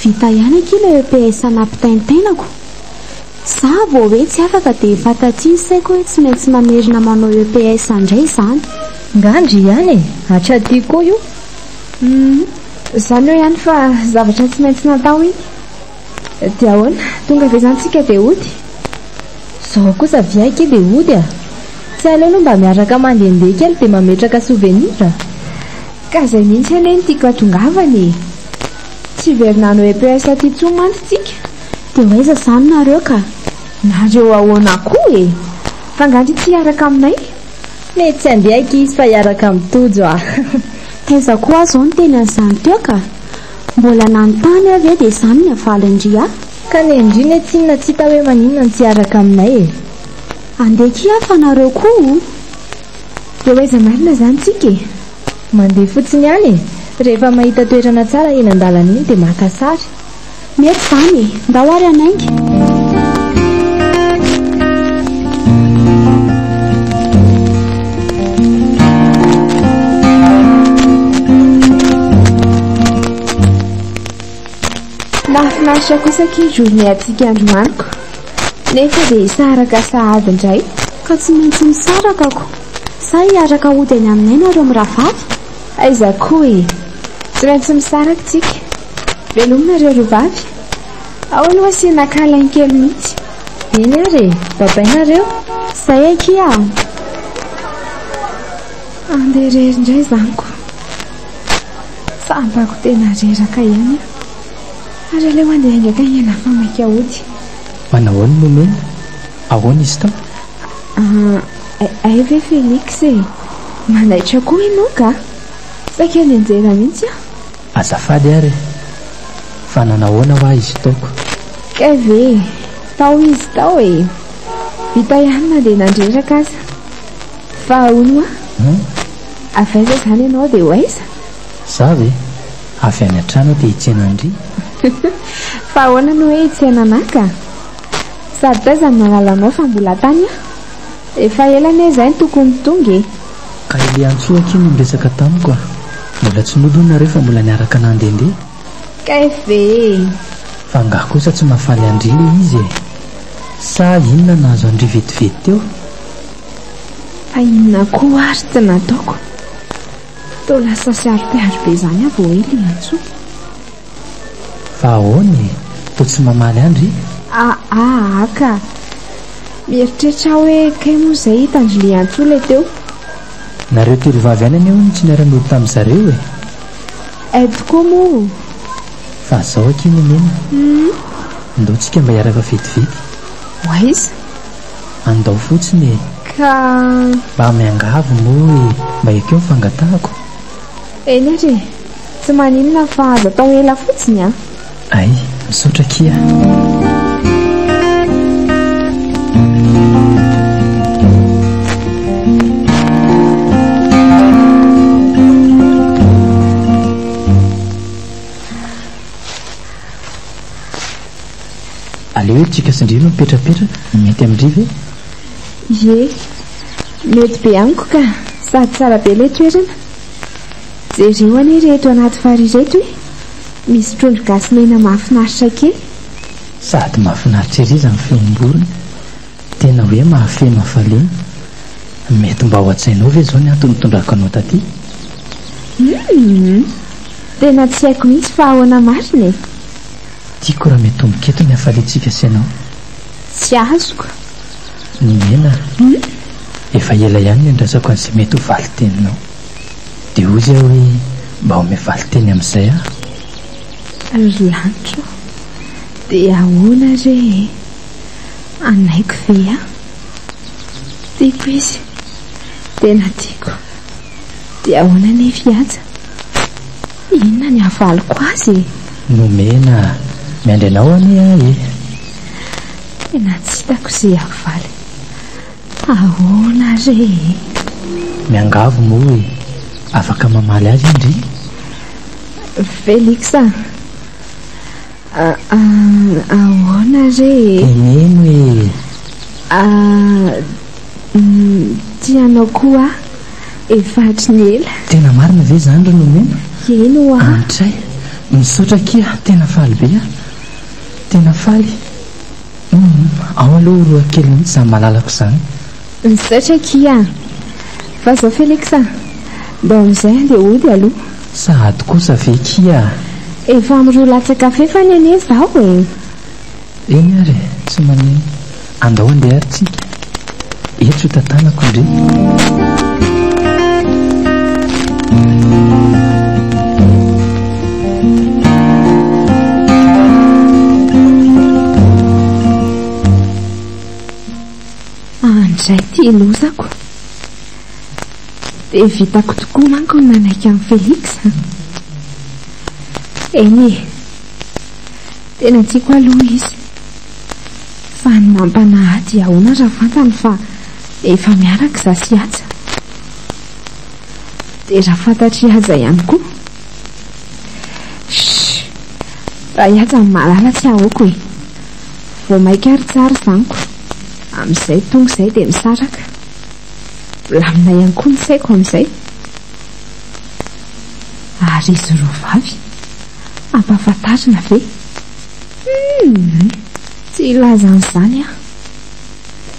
vita ihany aky ilay EPS nampitaintainako za vao hoe tsy afaka dia fantatry saiko hoe tsy maintsy mamerina manao EPS andray izany ngandry ihany hatraty koa io izany eo ihany fa zavatra tsy maintsy natao iny dia ahoana tonga ve zantsika dia ody zao kosa viaky dia ody tsy aleo aloha mba miaraka mandehandeha kely dia mametraka souvenir ka izay mihitsy ane ny tiako atongavany. Tsy verinano EPS ty tsomantsika dia hoaiza izany nareo ka? nareo ahoana koa e, fangandry tsy hiaraka aminay? Mety tsy andehaky izy fa hiaraka amin'ny tojo a. Taiza koa azo ny teny an'izany teo ka? Mbola nanontany avy dia izany ny avalindry a. Ka ny endriny tsinona tsy hita hoe maninona ny tsy hiaraka aminay e. Andeha fa nareo koa. Dia hoaiza marina izany tsika e? Mandeha fotsiny ihany e. Rehefa mahita toerana tsara eny an-dalana iny dia maka sary. Mety izany e, ndao ary anaingy. Mahafinaritra kosa journée atsika androaniko, nefa dia hisaraka sahady indray. Ka tsy maintsy misaraka ko. Sa hiaraka hody any aminay nareo miravavy? Aiza koa e, tsy maintsy misaraka tsika. Velomina reo vavy. Ao aloha asiana kalainy kely mihitsy. Eny ary, babainareo. Zay akia. Andeha rery indray zaniko. Sambako tena reraka ihany. Ary aleo andeha haingaka hena famaika hody. Manao ny nomena? Ahoana izy tao? Ay ve Félix e, manaitra koa ianao ka? Saika ny anjera mihitsy a. Azafady ary, fa nanahoana hoa izy taoko? Ka ve, tao izy tao e. Vita ihany na dia nandreraka aza. Fa ahoana avaiza izany ianao dia hoaiza? Za ve, avy any an-trano dia hitsenandry. Fa ahoana no hoe hitsenanaka? Sady taiza ny nalalanao fa mbola tany a? Efa elana izay ny tokony tonga e. Ka ile antsoaka iny miresaka tamiko a. Mbola tsy nodona rehefa mbola niaraka nandendeha. Ka ve, fa ngah kosa tsy mahafaly andry le izy e. Sa inona nahazo andry vetivety teo? Fa inona koa ary tsy nataoko. Tao lasa siaro-piaro be izany avy hoe le antso. Fa ahoana e, to tsy mamaly andry? Aka mieritreritra hoe kay moa izay hitandry le antso le teo. Nareo telo vavy any aneo ny tsy niara-nody tamin'izareo e. Ay tokoa moa. Fa zao akiny mena, ndao tsika mba hiaraka vetivety. Hoaiza? Andao fotsiny e. Ka mba miangavo moa e, mba ekeo mifangatahako. Eny ary, tsy maninona fa azo atao ela fotsiny a. Ay, misaotra kia. Aleo hoe tsika sindrino mipetrapetra mety amin'dry ve? Ye, mety be amiko ka, sady tsara be le toerana. Jereo anie reheto anaty fary reto hoe misy trondro gasy mena mahafinaritra kely. Sady mahafinaritra ery izany feom-borona, tena hoe mahafeno hafalena. Mety mba ao an-tsainao ve izao ny antony tondraka anao taty? Tena tsy haiko mihitsy fa ahoana marina e. Tiako raha mety tomboketo ny hafalentsika sainao. Tsy azoko. Ny mena, efa ela ihany ny andrasako an'izay mety ho valiteninao. Dia ozy aho hoe mba ome valiteny amin'izay aho. Ry lanitro, dia ahoana re? Anaiko ve a? Tiako izy, tena tiako. Dia ahoana ny fiaja? Inona ny havaliko azy? Nomena, miandry anao anie ahy e. Tena tsy hitako izay havaly. Ahoana re? Miangavo moa e, afaka mamaly azy indry. Félix ahoana re? Teneno e. Tianao koa efatry ny ela. Tena marina ve izany ry Nomena? Eno a. Antray, misaotra kia, tena faly be aho. Tena faly. Ao aloha roa kely mihitsy izany malalako izany. Misaotra kia. Fa zao Félix mba amin'izay andeha hody aloha. Sahady kosa ve kia? Efa miroa latsa-kafe fa ny ane zaho e. Eny ary, tsy manino. Andao andeha ary tsika. Eto tantanako indray. andray ty lozako dia vitako tokoa manko ny nanaiky amin'ny Felixa. Eny tena tiako aloha izy, fa ny mampanahy dia ahoana raha fantany fa efa miaraka za sy aza, dia raha fantatry aza ihany koa. Raha iaza ny malala tsy ahoko e, vao maika ary tsara zaniko, amin'izay tonga izay dia misaraka. Lamina ihany koa ny saiko amin'izay. Ary izy roa vavy ampahafantarina ve? Tsy ilaza an'izany aho,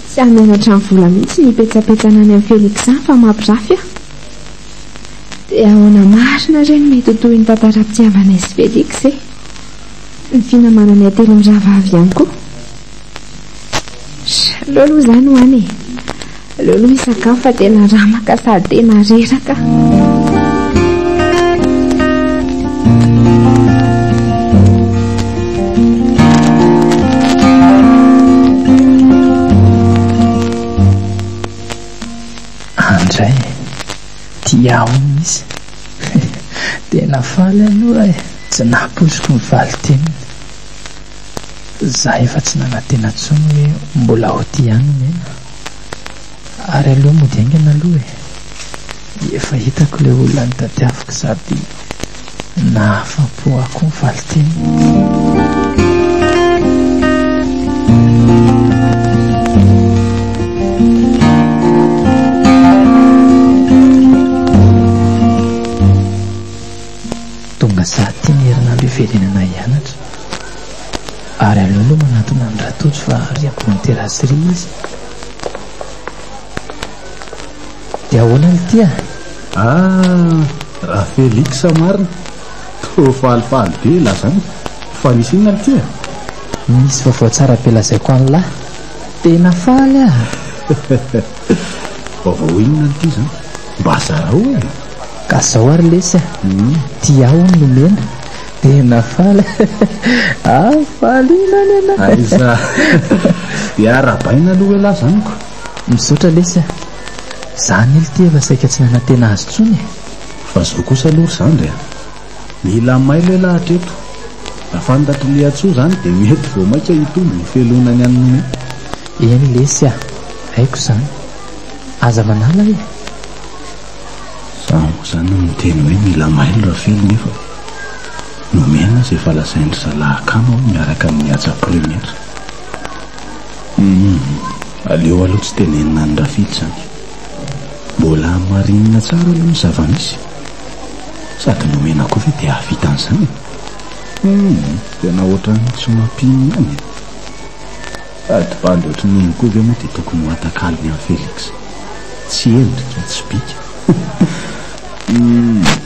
tsy hamianatra ny vola mihitsy ny petsapetsana any amin'ny Felixa fa mampirafy aho. Dia ahoana marina ireny mety ho toy ny tantaram-pitiavana izy Felix e, ny finamanany atelo miravavy ihany koa. Lolo izany ho any e, lolo isakafo fa tena ramaka sady tena reraka. Andray tia ahony izy tena faly aloha e, tsy naposiko ny valy teniny. Za efa tsy nanantena tsony hoe mbola ho ty ihany mena, ary aloha mody aingana aloha e, efa hitako le olona ny tadiaviko sady nahafa-po ako ny valy teniny. Tonga za tiany herinandro iverenana hianatra, ary aloha manatona ny ratoto fa riako ny terasy izy. Dia ahoana ny tia? Raha Felixa marina to falifaly be lazany, fa nisy inona ny tia? Misy vaovao tsara be lazaiko an'lahy, tena faly ah. Vaovao inona ny tia zany? Mba zarao e. Ka zao ary lesy tia aho ny nomena, tena faly. Faly inany ana. Aiza dia arabaina aloha ela zaniko. Misaotra lesy zany ely tia fa saika tsy nanantena azy tsony e. Fa zao kosa aloha zany dia mila mailo ela hatreto, afantatry le atsoa zany dia mety vao maika hitombo ny felonany any nomena. Eny lesy haiko zany, aza manala e. Zaho zany miteny hoe mila mailo raha felo, nefa nomena izay efa lazaindry zalahakamo miaraka amin'ny atsa première. Aleo aloha tsy tenenina ny rafily zany, mbola marinina tsara aloha ny zava-misy, sady nomena koa ve dia havita an'izany. Tena ohatrany tsy mampino any, sady bandy ohatran'iny koa ve moa dia tokony ho atakaliny amin'ny Felix, tsy endrika tsy bika.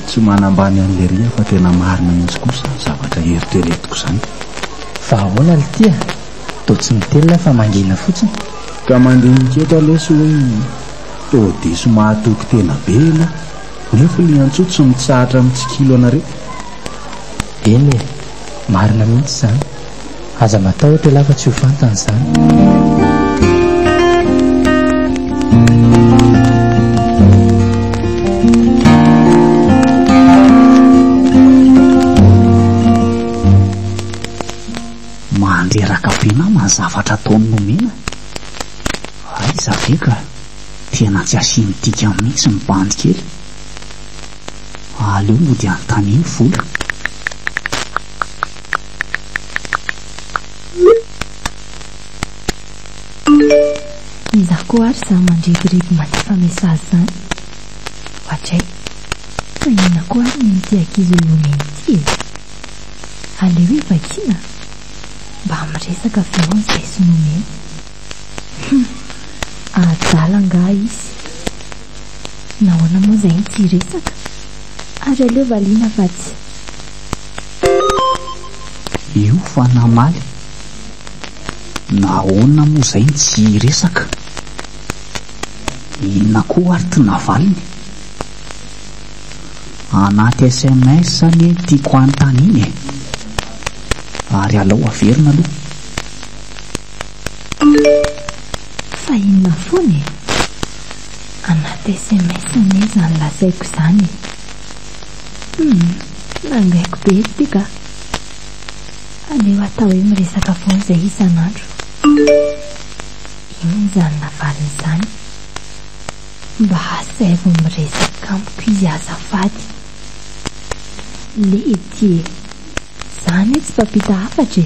Tsy manambany an'le ria fa tena marina mihitsy kosa zavatra eritreretiko zany. Fa ahoana ny tia? To tsy mitelina fa mangina fotsiny. Ka mandinika lesy hoe to diso mahatoky tena be ena, nefa le antsoa tsy mitsahatra amin'ny tsikilo anareo. Eny marina mihitsy zany, aza matahotra lafa tsy ho fantany zany. Mandreraka bena mazavatra ataony nomena. Aiza ve ka tena tsy asiany tika mihitsy ny bandy kely. Aleo mody anontany iny vola. Izaho koa ary za mandrepirepy mandefa mesazy zany, hatray fa inona koa ary ny ty ankizy olomeny ty e. Aleo hoe vakina mba miresaka feony izay sy nomena. Adala nga izy, nahoana moa izay ny tsy resaka, ary aleo valiana fa tsy. Io fa namaly, nahoana moa izay ny tsy resaka, inona koa ary ty navaliny. Anaty SMS ny tiako anontany iny e, ary alao averina aloha. Fa inona foana e? SMS ne zany lasaiko izany nangaiko be ty ka aleo atao hoe miresaka foana izay isan'andro iny zany navalin'izany mba hasaivo miresaka amiko izy azafady lety zany tsy mpampita hafatra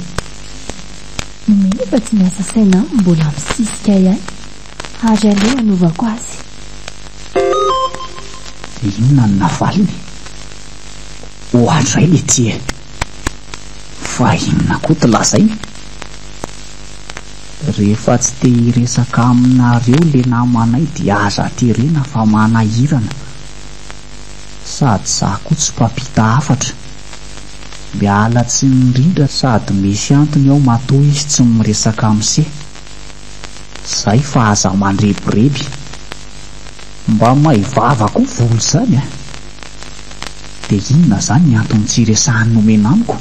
nomeny efa tsy miasa saina mbola misisika ihany ary aleo anovako azy inona ny navaliny ohatra lety fa inona koa ty lazay rehefa tsy te hiresaka aminareo le namanay dia aza terena fa manahirana sady za koa tsy mpampita hafatra miala tsy mirindra sady misy antony ao matoa izy tsy miresaka amse zay fa aza mandrebireby mba maivava koa volo zany dia inona zany ny antony tsy resahany nomena amiko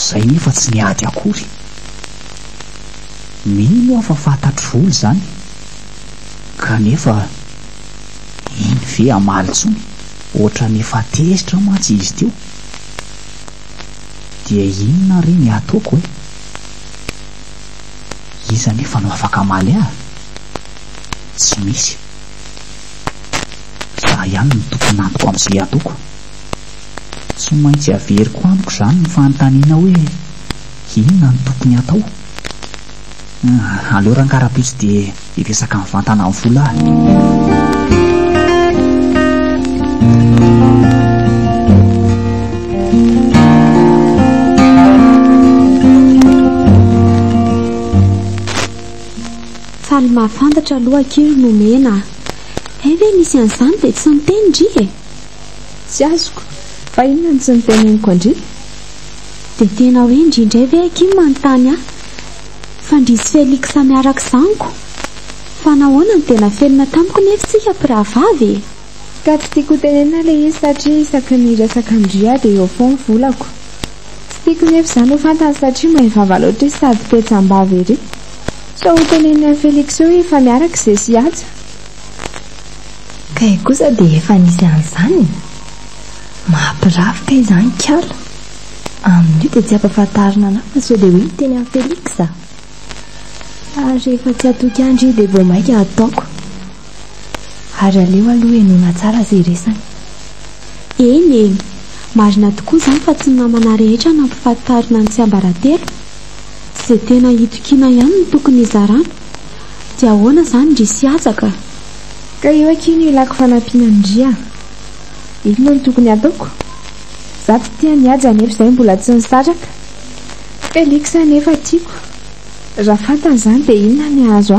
zay nefa tsy niady akory mino afa fantatro volo zany kanefa iny ve amalitsony ohatra nefa tezitra mantsy izy teo dia inona re ny ataoko iza nefa no afaka amaly tsy misy za ihany ny tokony antoko amin'izay ataoko tsy maintsy averiko amiko zany ny fanontaniana hoe inona ny tokony atao aleo rankarapisy dia iresaka mivantana amin'ny vola faly mahafantatra aloha kely nomena ve misy an'izany dia tsy niteny ndri tsy azoko fa inona ny tsy niteneniko andri dia tena hoe indrindray ve aky manontany fa ndrisy Félix miaraka zaniko fa nahoana ny tena felina tamiko nefa tsika mpiravavy ka tsy tiako tenena le izy satria isaky ny resaka andria dia eo foana volako tsy tiako nefa izany ho fantany satria mahivava loatra izy sady petsam-bavy ery so ho teneny amin'ny Félix eo efa miaraka izay sy aja kay kosa dia efa nisy an'izany mahampiravika izany kiala amin'io dia tsy ampafantarina ana fa so dia hoe teny amin'ny Félix ary rehefa tsy atoky andry dia vao maika ataoko ary aleo aloha enona tsara izay resany eny marina tokoa izany fa tsy namana rehetra nampifantarina ny tsy ambaratelo izay tena hitokiana ihany no tokony izarana dia ahoana izany ndry sy atsaka ka eo aky no ilako fanampiana ndria inona no tokony ataoko za tsy tia niaja nefa izay mbola tsy nisatraka Félix nefa tiako raha fantany izany dia inona ny azo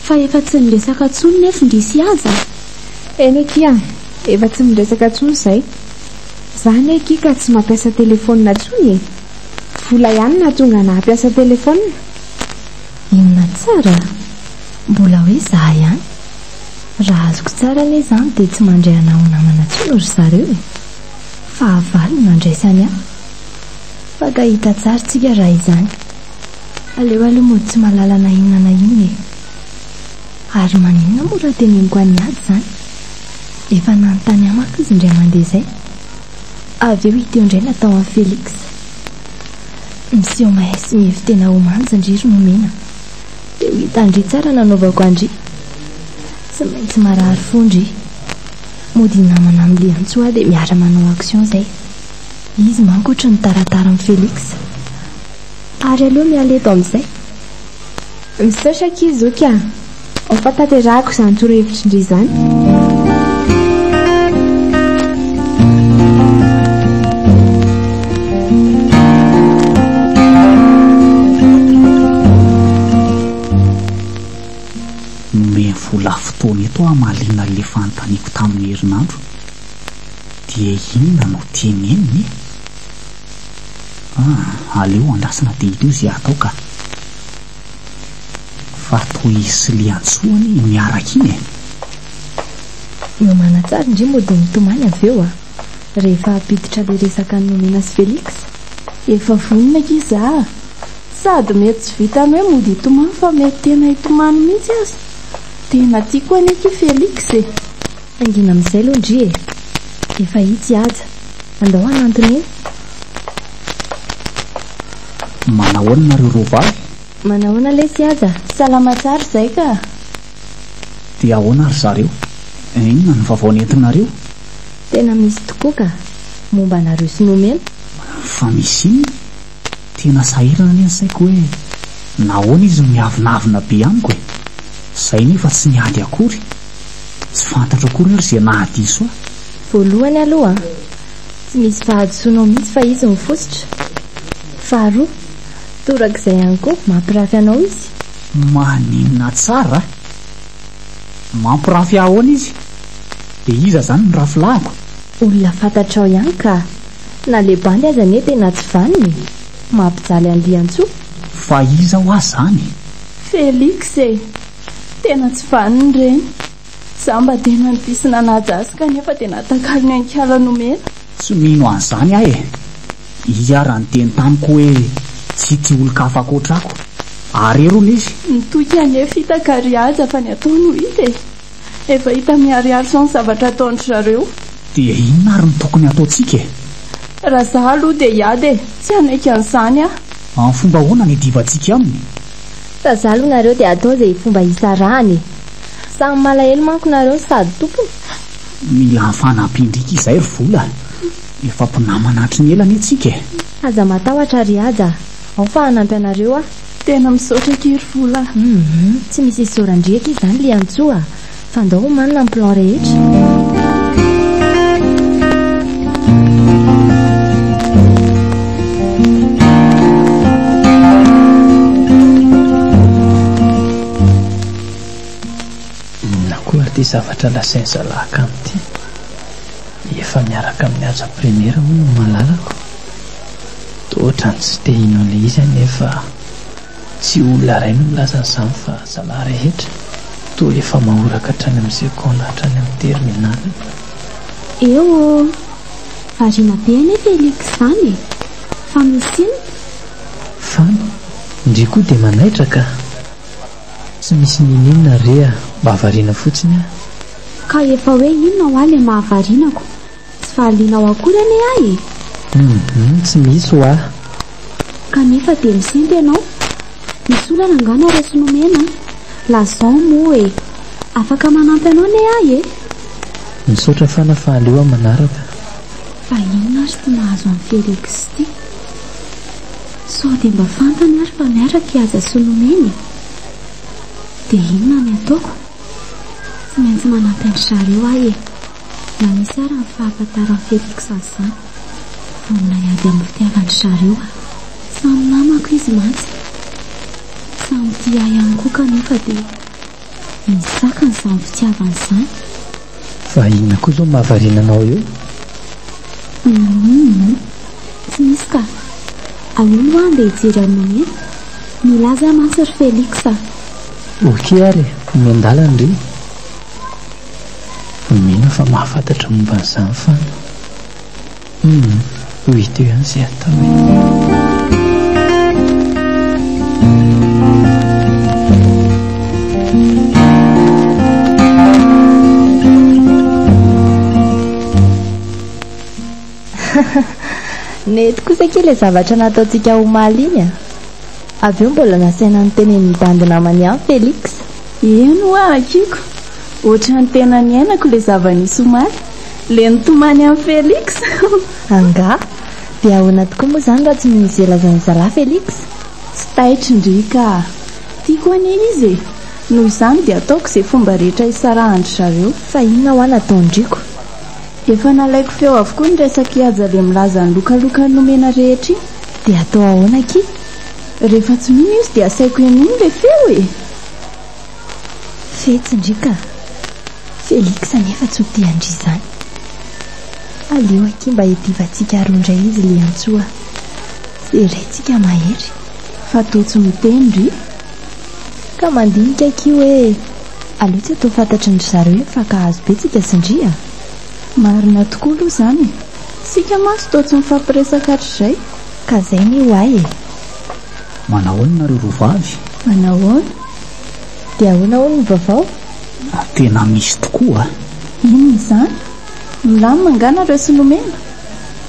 fa efa tsy miresaka tsony nefa ndry sy aza eny aky efa tsy miresaka tsony izay zany aky ka tsy mampiasa telefonina tsony vola ihany na tonga nampiasa telefonina inona tsara mbola hoe za ihany raha azoko tsara le zany dia tsy mandray anao namana tsony ry zareo fa avaly mandraisany fa ka hita tsara tsika raha izany aleo aloha mody tsy mahalala na inona na iny ary maninona moa raha teneniko any ady zany efa nanontany amako izy indray mandeha zay avy eo hiteo indray natao amin'ny Félix miseho mahay sy mihevy tena ho manja ndriry nomena dia ho hita ndry tsara nanaovako andry tsy maintsy marary fondry mody namana amin'le antsoa dia miara manao action zay izy manko ohatra ny taratara amin'ny Félix ary aloha miala eto amin'izay misaotraka izy oka ao fantaterahako izany torohevitra indry izany nomeny vola fotoana eto amalina le fanontaniako tamin'ny herinandro dia inona no teneniny aleo andrasana dia hito izay atao ka fa toy isy le antsoany miaraka iny nomana tsara indry mody mitomany avy eo rehefa apiditra le resaka ny nomena sy Félix efa vonina aky izy sady mety tsy vitany hoe mody hitomany fa mety tena hitomany mihitsy azy tena tiako aneky Felix e. Angina amin'izay aloha ndry e. Efa hitsy aja. Andao anantony eny. Manahoana nareo rovavy? Manahoana lesy aja? Salama tsara zay ka. Dia ahoana ry zareo? Inona ny vaovao nentinareo? Tena misy tokoa ka. Momba nareo sy nomena. Fa misy iny? Tena sahirana ny saiko hoe nahoana izy miavinavina be amiko e. Zay nefa tsy niady akory. Tsy fantatra akory ary izay nahadiso aho. Voalohany aloha tsy misy fahadisoanao mihitsy fa izy mifosotra. Faharoa, torak'izay ihany koa mampirafy anao izy. Maninona tsara? Mampirafy ahoana izy? Dia iza zany ny rafilahiko? Olona fantatrao ihany ka. Na le bandy aza ne tena tsy vaniny. Mampijaly andian-tsoa. Fa iza ho azy zany? Felix e, tena tsy vaniny reny. Za mba tena nipisina najasy kanefa tena takaliny ankala nomena. Tsy mino an'izany aho e. Iara ny teny tamiko hoe tsy tia olon-kafa akoatrako. Arerona izy. Nitoky anefa hitakary aja fa ny ataony ho hita e. Efa hita miariary sao ny zavatra ataonry zareo. Dia inona ary ny tokony ataontsika e? Raha za aloha dia hiady e, tsy hanaiky an'izany aho. Amin'ny fomba ahoana ny divantsika aminy? Raha za aloha nareo dia atao izay fomba isarahany. Samy malahelo manko nareo sady tompony. Mila fanampiandrika izay ry vola. Efa mpinamana hatry ny elany itsika e. Aza matahotra ry aja. Ao fa hanampy anareo ah. Tena misaotra kely vola. Tsy misy isorandriaka izy zany le antsoa. Fa andao manana ny plan rehetra. Ty zavatra lasain zalahaka amity efa miaraka amin'ny aja premiera moa no malalako. Totra ny tsy te hino an'ilay izy anefa tsy olona ray no milazany izany fa zalahy rehetra. Toa efa mahoraka hatrany amin'ny sekonda hatrany amin'ny terminala. Eo variana be ane Felix zany. Fa misy iny? Fany ndry koa dia manaitra ka tsy misy ninina rea mba variana fotsiny a. Ka efa hoe inona ho ahy le mahavarinako? Tsy valianao akory ane ahy e. Tsy misy ho ahy. Kanefa dia misenty ianao. Misy olana angana resy nomena. Lazao moa e. Afaka manampy anao ne ahy e. Misaotra fanafaleo manaraka. Fa inona ary ty mahazo amin'ny Felix ty? Sao dia mba fantany ary fa miaraka aza sy nomena. Dia inona ny ataoko? Tsy maintsy manampy andry zareo ahy e. Na misy ary ny fahafantaran'ny Felix azany. Vonona hiady amin'ny fitiavandry zareo a. Samy namako izy mantsy. Samy tia ahy ihany koa kanefa dia misy sakany izany fitiavany izany. Fa inona koa izao mahavariana anao eo? Tsy misy ka. Alelo aho andeha hijery amin'ny nomena. Milaza mantsy ry Felix a. Okey ary miandalana ry. Mino fa mahafantatra momba an'izany fa ho hita eo ihany izay atao Nety kosa kely le zavatra nataontsika omaly iny a. Avy eo mbola nasaina ny tenen'ny bandy namany any Felix. Eno a akiko. Ohatra ny tena ny ainako le zava-nisy omaly. Le nitomany amin'ny Felix. Anga, dia ahoana tokoa moa zany raha tsy misy elazany zalahy Felix? Tsy taitry ndrika. Tiako ane izy e. Noho izany dia ataoko izay fomba rehetra isarahandry zareo. Fa inona ho any ataondriko? Efa nalaiko feo avokoa ny resaka aja le milaza ny lokaloka ny nomena rehetra iny. Dia atao ahoana ki? Rehefa tsy mino izy dia asaiko enono le feo e. Fetsy ndrika. Felix anefa tsy ho tiandry izany. Aleo aky mba hidivantsika arondra izy le antsoa. Serentsika mahery. Fa totsy mitendry. Ka mandinika aky hoe aleo tsy atao fantatry ny zareo fa ka azo be tsika sindria. Marina tokoa aloha zany. Sika maso totsy mifampiresaka hatr'izay. Ka zay ny ho ahy e. Manahoana nareo rovavy? Manahoana? Dia ahoana hono ny vaovao? Tena misy tokoa. Inona izany? Milamy mangana reo Solomena.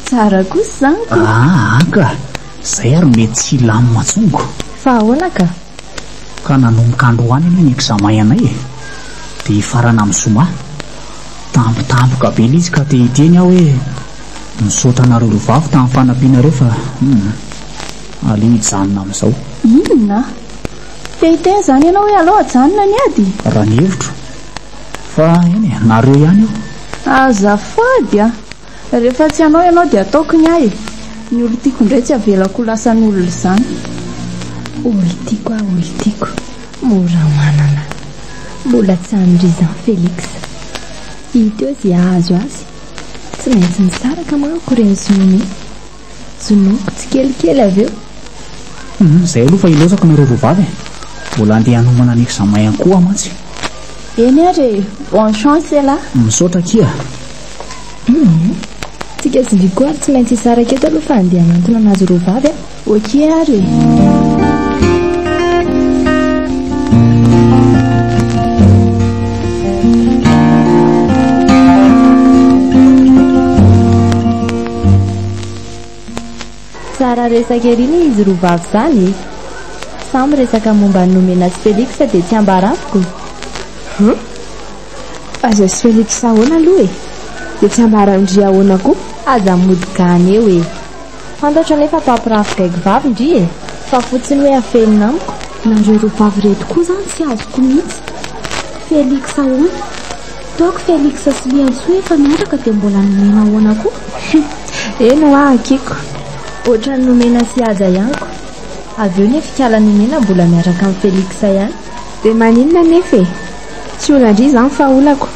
Tsara kosa izany ko. Ka izay ary mety tsy ilamy matsongo. Fa ahoana ka nanomboka androany ianao ny examen anay dia farana amin'ny zoma tampotampoka be ilay izy ka te hiteny aho hoe misaotra anareo rovavy tamin'ny fanampianareo fa aleo hijanona amin'izao. Inona? Te hiteny izany ianao hoe aleo hajanona ny ady? Raha ny hevitro fa eny nareo ihany io. Azafady rehefa tsy anao ianao dia ataoko ny ahy. Ny olo tiako indray tsy avelako lasan'olona izany. olo tiako mora manana mbola tsy andrizan Félix hita eo izay ahazo azy tsy maintsy misaraka manko reny zonoko tsy kelikely avy eo. Izay aloha fa ilosako nareo rovavy mbola andeha hanomana ny examen ihany koa mantsy. Eny ary bonne chance là. Misaotra kia. Tsika zindriko ary tsy maintsy hisaraka eto aloha fa andeha hanantona anazy rovavy. Okey ary. Tsara resaka eriny izy rovavy zany. Samy resaka momba ny nomena sy Félix dia tsy ambarafiko. Aza sy Félix ahoana aloha dia tsy ambarandry ahoana koa. Aza modikany eo fantatra nefa pampirafika vavy ndry fa fotsiny hoe afenina amiko. Nareo rovavy reto koa zany tsy azoko mihitsy. Félix ahoana? Taoko Félix sy Liantsoa efa miaraka dia mbola nomena ahoana koa? Eno akiko oatra ny nomena sy aza ihanyko. Avy eo nefa fikala nomena mbola miaraka amin'ny Félix ihany. Dia maninona nefa tsy olandry izany fa olako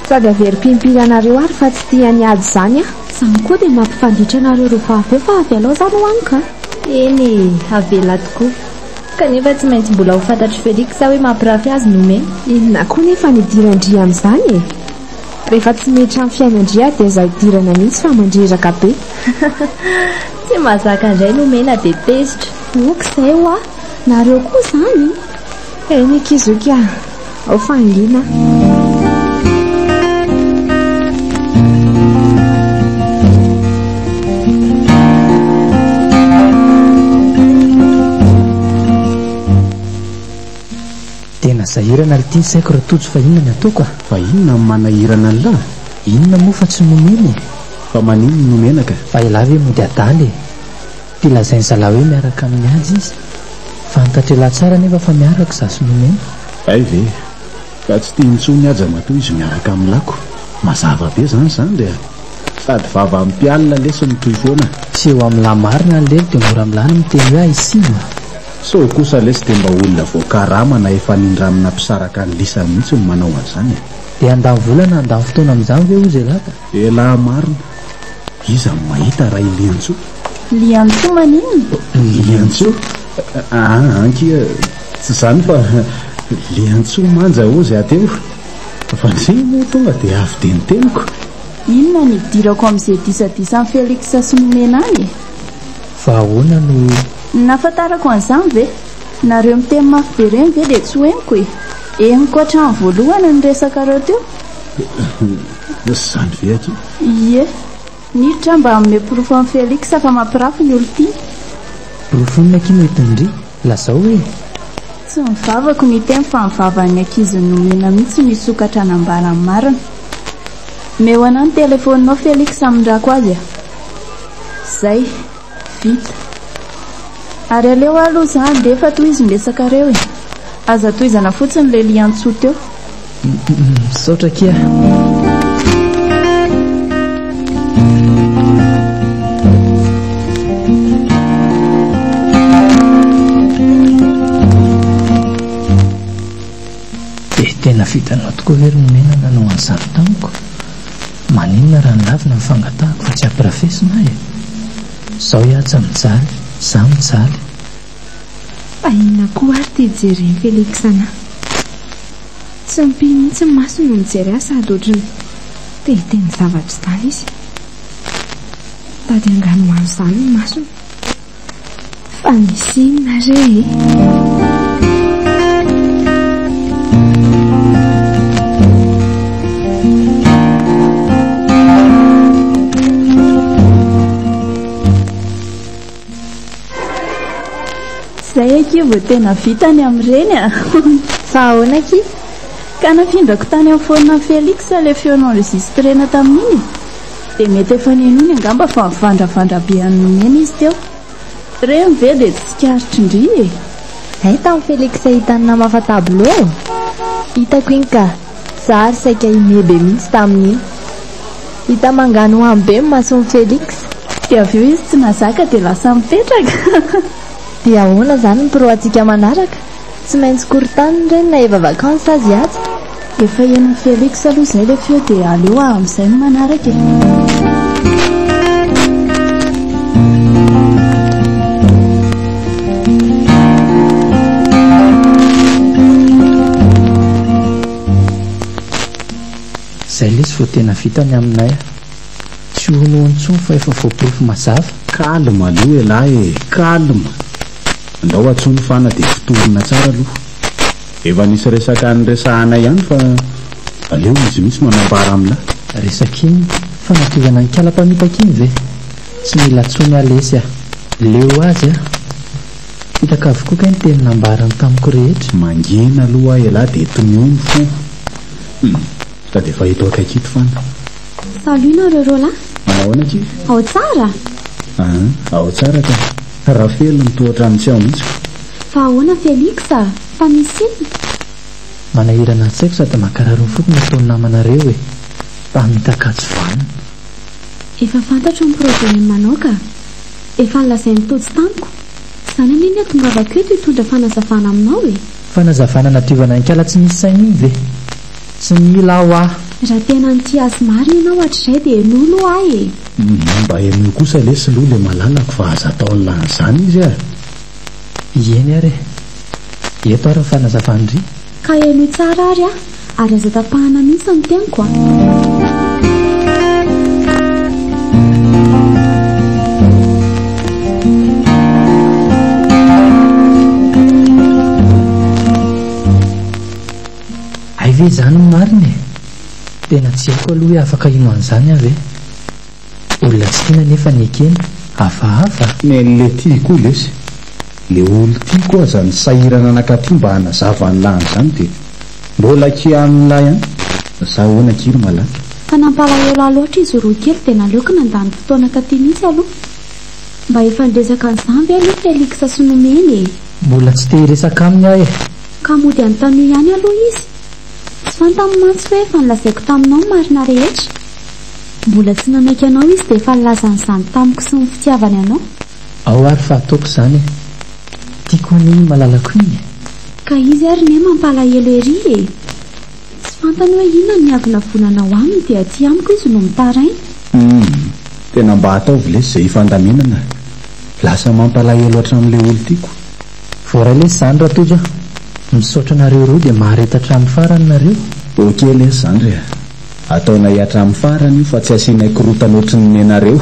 sady averim-pimpila anareo ary fa tsy tia ny ady zany Izany koa dia mampifanditra anareo rovavy fa avy alao zany hoaniko. Eny avela tokoa kanefa tsy maintsy mbola ho fantatry Félix hoe mampirafy azy nomena. Inona koa nefa ny dirandria amin'izany rehefa tsy mety amin'ny fiainandria dia izaho dirana mihitsy fa mandreraka be. Tsy mazaka indray nomena dia tezitra. Okizay ho nareo koa zany. Eny kizoka ao fangina. Tena zahirana ity saiko raha tojo fa inona ny ataoko fa inona manahirana ny lahy? Inona moa fa tsy nomena fa manino ny nomenaka fa ilahy hoe mody adaly tia lazainy zalahy hoe miaraka amin'ny ady izy fantatra lahy tsara nefa fa miaraka zasy nomena. Ay ve ka tsy tia intsony aja matoa izy miaraka amin'ny lako mazava be zany dia sady vava amin'ny mpialina lesy ny toy foana tsy eo amin'ny lahy marina ny lelo dia mora milana miteny hoe aisina so kosa lesy dia mba olona voakaramana efa nindramina mpisaraka ny lisany mihitsy ny manao an'izany dia andany volana andany fotoana amin'izany ve ozy elaka elahy marina iza mahita raha Liantsoa. Liantsoa maninona? Liantsoa ankia tsy zany fa Liantsoa manja ozy ateo fa zay moa tonga dia avy deniteniko. Inona ny dirako amin'izay disadisa Félix sy nomena any fa ahoana no nafantarako an'izany ve nareo miteny mafy be reny ve dia tsy hoeniko eniko hatramin'ny voalohany ny resaka reo teo. Zany ve aky? Ie niditra mba amin'ny porofo amin'ny Félix fa mampirafy ny olo tia. porofonina aky noetindry lazao hoe tsy mivavako ny teny fa mivavany ankizy nomena mihitsy misokatra anambarany marina. Meo anany telefoninao Félix amindrako azy zay vita ary aleo aloha zany dia efa toy izy miresaka reo aza toizana fotsiny le Liantsoa teo. misaotra kia. Tena vitanao tokoa very nomena nanao an'izany tamiko maninona raha nilavina mifangatahako fa tsy ampirafesina zao hiatsa mijaly za mijaly. Fa inona koa ary tia jereny Félix ana tsy mipy mihitsy ny masony no mijery azy sady ohatrany te hiteny zavatra izany izy tady angano ho an'izany ny masony fa misy inona re Zay aky vao tena vitany amin'ireny a. Fa ahoana aky? Ka nafindrako tany amin'ny fonina Félix le feo-enregistrena tamin'iny. Dia mety efa nenony angamba fa mivandravandra be an'nomena izy teo. Reny ve dia tsy karitry indri e. Ay tamin'ny Félix ahitany namafa tableau. Hitako iny ka zary saika imebe mihitsy tamin'iny. Hita mangano ambe mason'ny Félix. Dia avy eo izy tsy nazaka dia lasa mipetraka. Dia ahoana zany ny proantsika manaraka? Tsy maintsy korontaniny ireny na eva vakansa azy aza. Efa henon'ny Félix aloha izay le feo dia aleo amin'izay no manaraka e. Zay le sy vao tena vitany aminay a. Tsy hono intsony fa efa voaporofo mazava. Kalma aloha elahy e, kalma. Andao atsony fana dia fitorina tsara aloha. Efa nisy resaka nyresahana ihany fa aleo izy misy manambara amina. Resaka iny fanatovana ny kala-pamitaka iny ve? Tsy mila tsony alesy a. Leo azy a. Hitaka avokoa ka ny teny nambarany tamiko rehetra. Mangina aloha elahy dia tonoiny fo. Sa dia efa hito akaikito fana. Salut nareo lahy. Ahoana aky? Ao tsara. Ao tsara ka. Rafelo mitohatra amin'ny tsy ao mihitsy. Fa ahoana Félix a? Fa misy inona? Manahirana an-tsaiko sady makararo fotony ataony namanareo e. Mpamitakatsy vanina. Efa fantatro ny problème manao ka. Efa nolazainy tojo tamiko. Zany aniny atongavako eto hitondra fanazavana aminao e. Fanazavana nadiovana ny kala tsy misy saina iny ve? Tsy mila ao ah. Raha tena nity azy marina ianao hatr'izay dia nolo ahy e. Mba henony kosa lesy loha le malalako fa aza atao lan'izany izy a. Ieny ary eto ary fanazavandry. Ka henoy tsara ary a, ary aza tapahana mihitsy ny teniko a. Ay ve zany ny marina e? Tena tsy haiko aloha hoe afaka ino an'izany avy e. Olona tsy tiana nefa ny ekeny hafahafa. Nelle ty koa lesy. Le olo ty koa aza ny sahirana anakaty mba hanazava ny lahany izany dia mbola kia amin'n'ilay ihany. Sa ahoana kiry malaky? Fa nampalahelo loatra izy roa kely dia naleoko nandany fotoana katy mihitsy aloha. Mba efa niresaka an'izany ve aloha Félix sy nomeny e. Mbola tsy te hiresaka aminy ahy e. Ka mody anontany ihany aloha izy. Tsy fantany mantsy hoe efa nilazaiko taminao ny marina rehetra. Mbola tsy nanaiky anao izy dia efa nilazan'izany tamiko sy ny fitiavany anao. Ao ary fa ataoko izany e. Tiako ny malalako iny. Ka izy ary ne mampalahelo ery e. Tsy fantany hoe inona ny avy navonanao aminy dia aty amiko izy no mitaraina. Tena mba ataovy lesy izay hifandaminana. Lasa mampalahelo hatramin'ilay olo tiako. Voaray lesy izany raha tojo. Misaotra nareo roa dia mahareta hatramin'ny farany nareo. Oke lesy izany re. Ataonay hatramin'ny farany io fa tsy asianay korotana ohatry ny nenareo.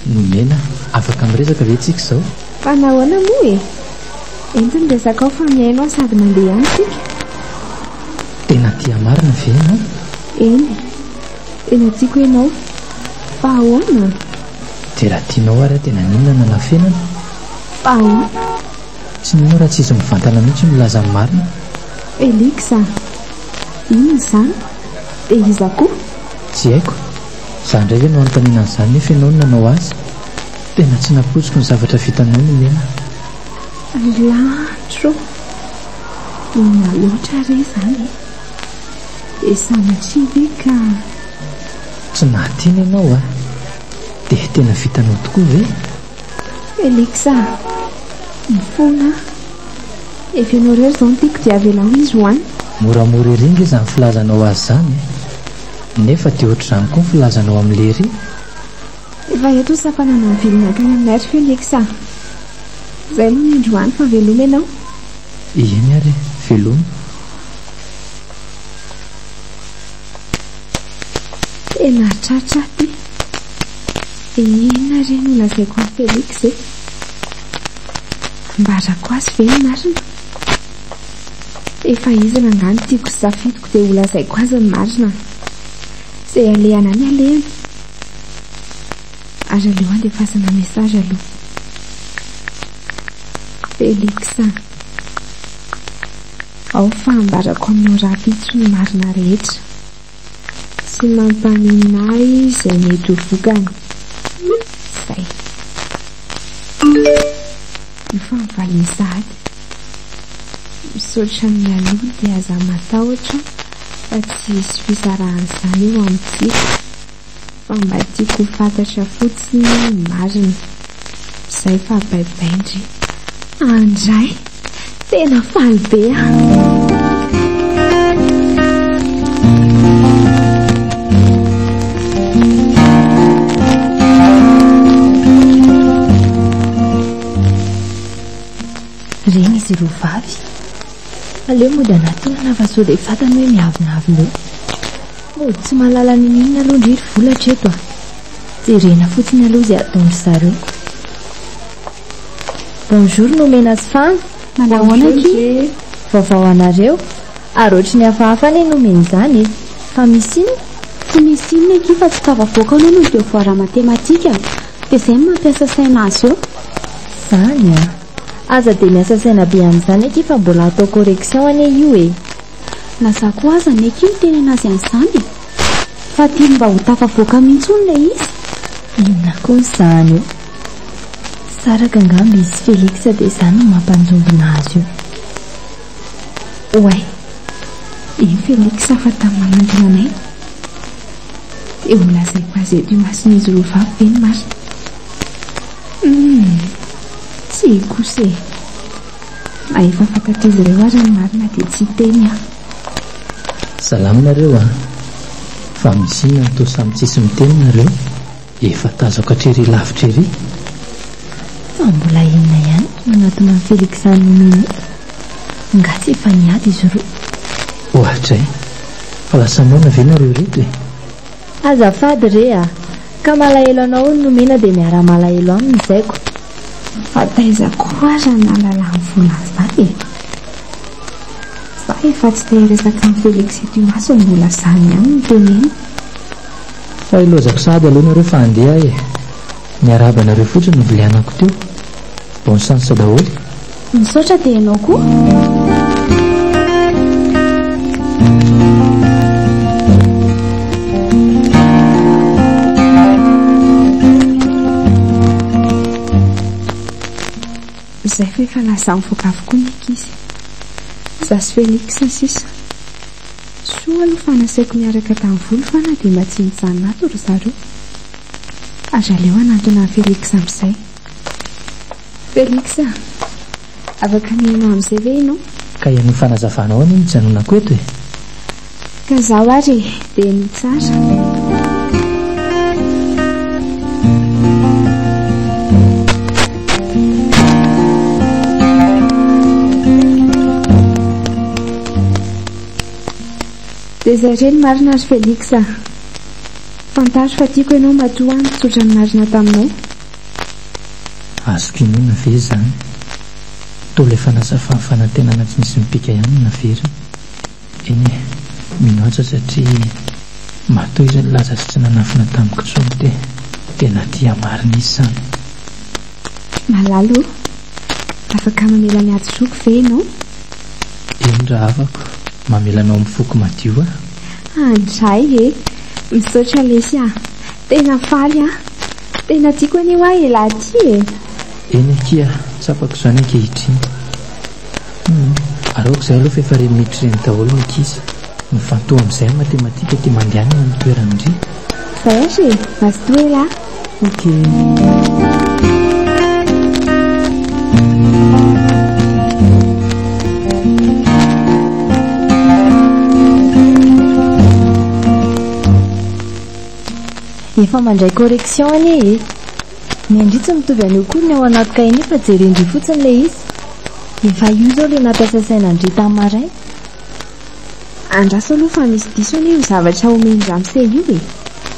Nomena, afaka miresaka ve tsika izao? Fa nahoana moa e? Entiny resaka ao fa miaino aho sady mandeha ihany tsika. Tena tia marina ve ianao? Eny, tena tiako ianao. Fa ahoana? Dia raha tianao ary tena ninona na lafenana? Fa ahoana? Tsy nino raha tsy izy mivantana mihitsy milaza ny marina. Félix a, ino izany? Dia iza koa? Tsy haiko. Izany indray ve no anontaniana an'izany nefa ianao no nanao azy. Tena tsy napotsiko ny zavatra vitanao no mena. Latro, ina loatra re izany. Dia sanatria ve ka... Tsy nahatiana ianao a. Dia tena vitanao tokoa ve? Félix a, mifona. Efa ianao rery izao no tiako dia avelanao izy hoany. Moramora ery nge izany filazanao azy izany e. Nefa dia ohatr'izany koa ny filazanao amin'ilay ery. Efa eto safanana vilona akany aminay ary Félix a. Izay aloha ny androany fa veloma ianao. Eny ary veloma. Tena tratra ty. Ena re no lazaiko amin'ny Félix e. Mbarako azy ve ny marina? efa izy nangano tiako sy safidiko dia olazaiko azy ny marina izay alehana ny alehany ary aleoany dia fasana mesazy aloha. Felixa, ao fahambarako amin'ny rapitso ny marina rehetra sy mampaninahy izay mety ho vokany. Zay ny fahavaliny sahady misaotra amin'ny aloha dia aza matahotra fa tsy hisy fisarahan'izany eo amintsika fa mba tiako ho fantatra fotsiny ny marina. Izay fa baibaindry andray tena faly be reny izy roa vavy. Aleo mody anatonana fa sao dia fantany hoe miavinavina eo. Mody tsy mahalala ny inona aloha ndriry volatra eto jerena fotsiny aloha izay ataondry zareo. Bonjour nomena sy fana. Malahoana ki vaovao anareo ary ohatry ny hafahafa ny nomeny izany fa misy inona? Tsy misy inona ki fa tsy kavavoaka anao no devoara matematika dia izay no mampiasa saina azy eo. Zany aza dia miasa saina be amin'izany eky fa mbola atao correction anie io e. Na za koa aza ny eky miteny anazy an'izany fa tiany mba ho tafavoaka mihitsy hono ilay izy. Inona koa izany io? Saraka angamba izy Felixa dia izany no mampanjombona azy io. Oay, iny Felixa fa tamin'ny manandrina anay dia olazaiko azy eto imason'izy roa vavy be ny marina. Tsy kosa e, na efa fantatra izy ireo aza ny marina dia tsy teny aho. Salaminareo fa misy inona no toa samy tsisy miteny nareo? Efa tazako hatrery lavitra ery. Fa mbola inona ihany manatona ny Felixa nomeny nga tsy efa niady izy roa. Ohatray fa lasa maona ve nareo reto e? Azafady re ka malahelo anao ny nomena dia miara malahelo aminy izaiko. Fa taizako aza nalala ny vola izany e. Za efa tsy tehiresaka ny Felixa eto imaso mbola zany ihany ny teneny. Fa ilozako sady aloha nareo fa handeha e. Niaraba nareo fotsiny no vilianako teo. Bon chance daholo. Misaotra dia ianao koa. Izay fa efa lasa mivoaka avokoa ny ankizy. Za sy Felixa sisa soa aloha fa nasaiko miaraka tamin'ny volo fa na dia mba tsy mijanona ato ry zareo. Aza aleo anatona Felixa amin'izay. Felixa, afaka mihainao amin'izay ve ianao? Ka ianao fanazavanao any mijanonako eto e? Ka zaho ary dia ny tsara. Dia zareny marina ary Felixa. Fantatro fa tiako ianao matoa any tsotra ny marina taminao. Azoko inona ve izany? Toa ilay fanazavana fanantenana tsy misy mipika ihany no naverina. Eny minoatra satria matoa izy ny laza sy tsy nanafina tamiko intsony dia tena tia marina izy izany. Malalo, afaka mamela ny ady zoko ve ianao? Eny raha afako mamelanao amin'ny foko madio Andray e, misaotra lesy tena faly tena tiako anio ela ty e. Eny akia tsapako izany ankehitriny. Araoko izay aloha fa efa reny miditra ireny daholo ny ankizy. Mifantoha amin'izay matematika tia mandehana amin'ny toerandry. Zay ary mazotoa ela. Ok. Efa mandray correction anie ny andritsy mitovy an'io koa ny ao anaty kainy fa jerendry fotsiny ilay izy. Efa io zao ilay nampiasa saina andry tamin'ny maray. Andraso aloha fa misy diso anie io zavatra omendra amin'izay io e.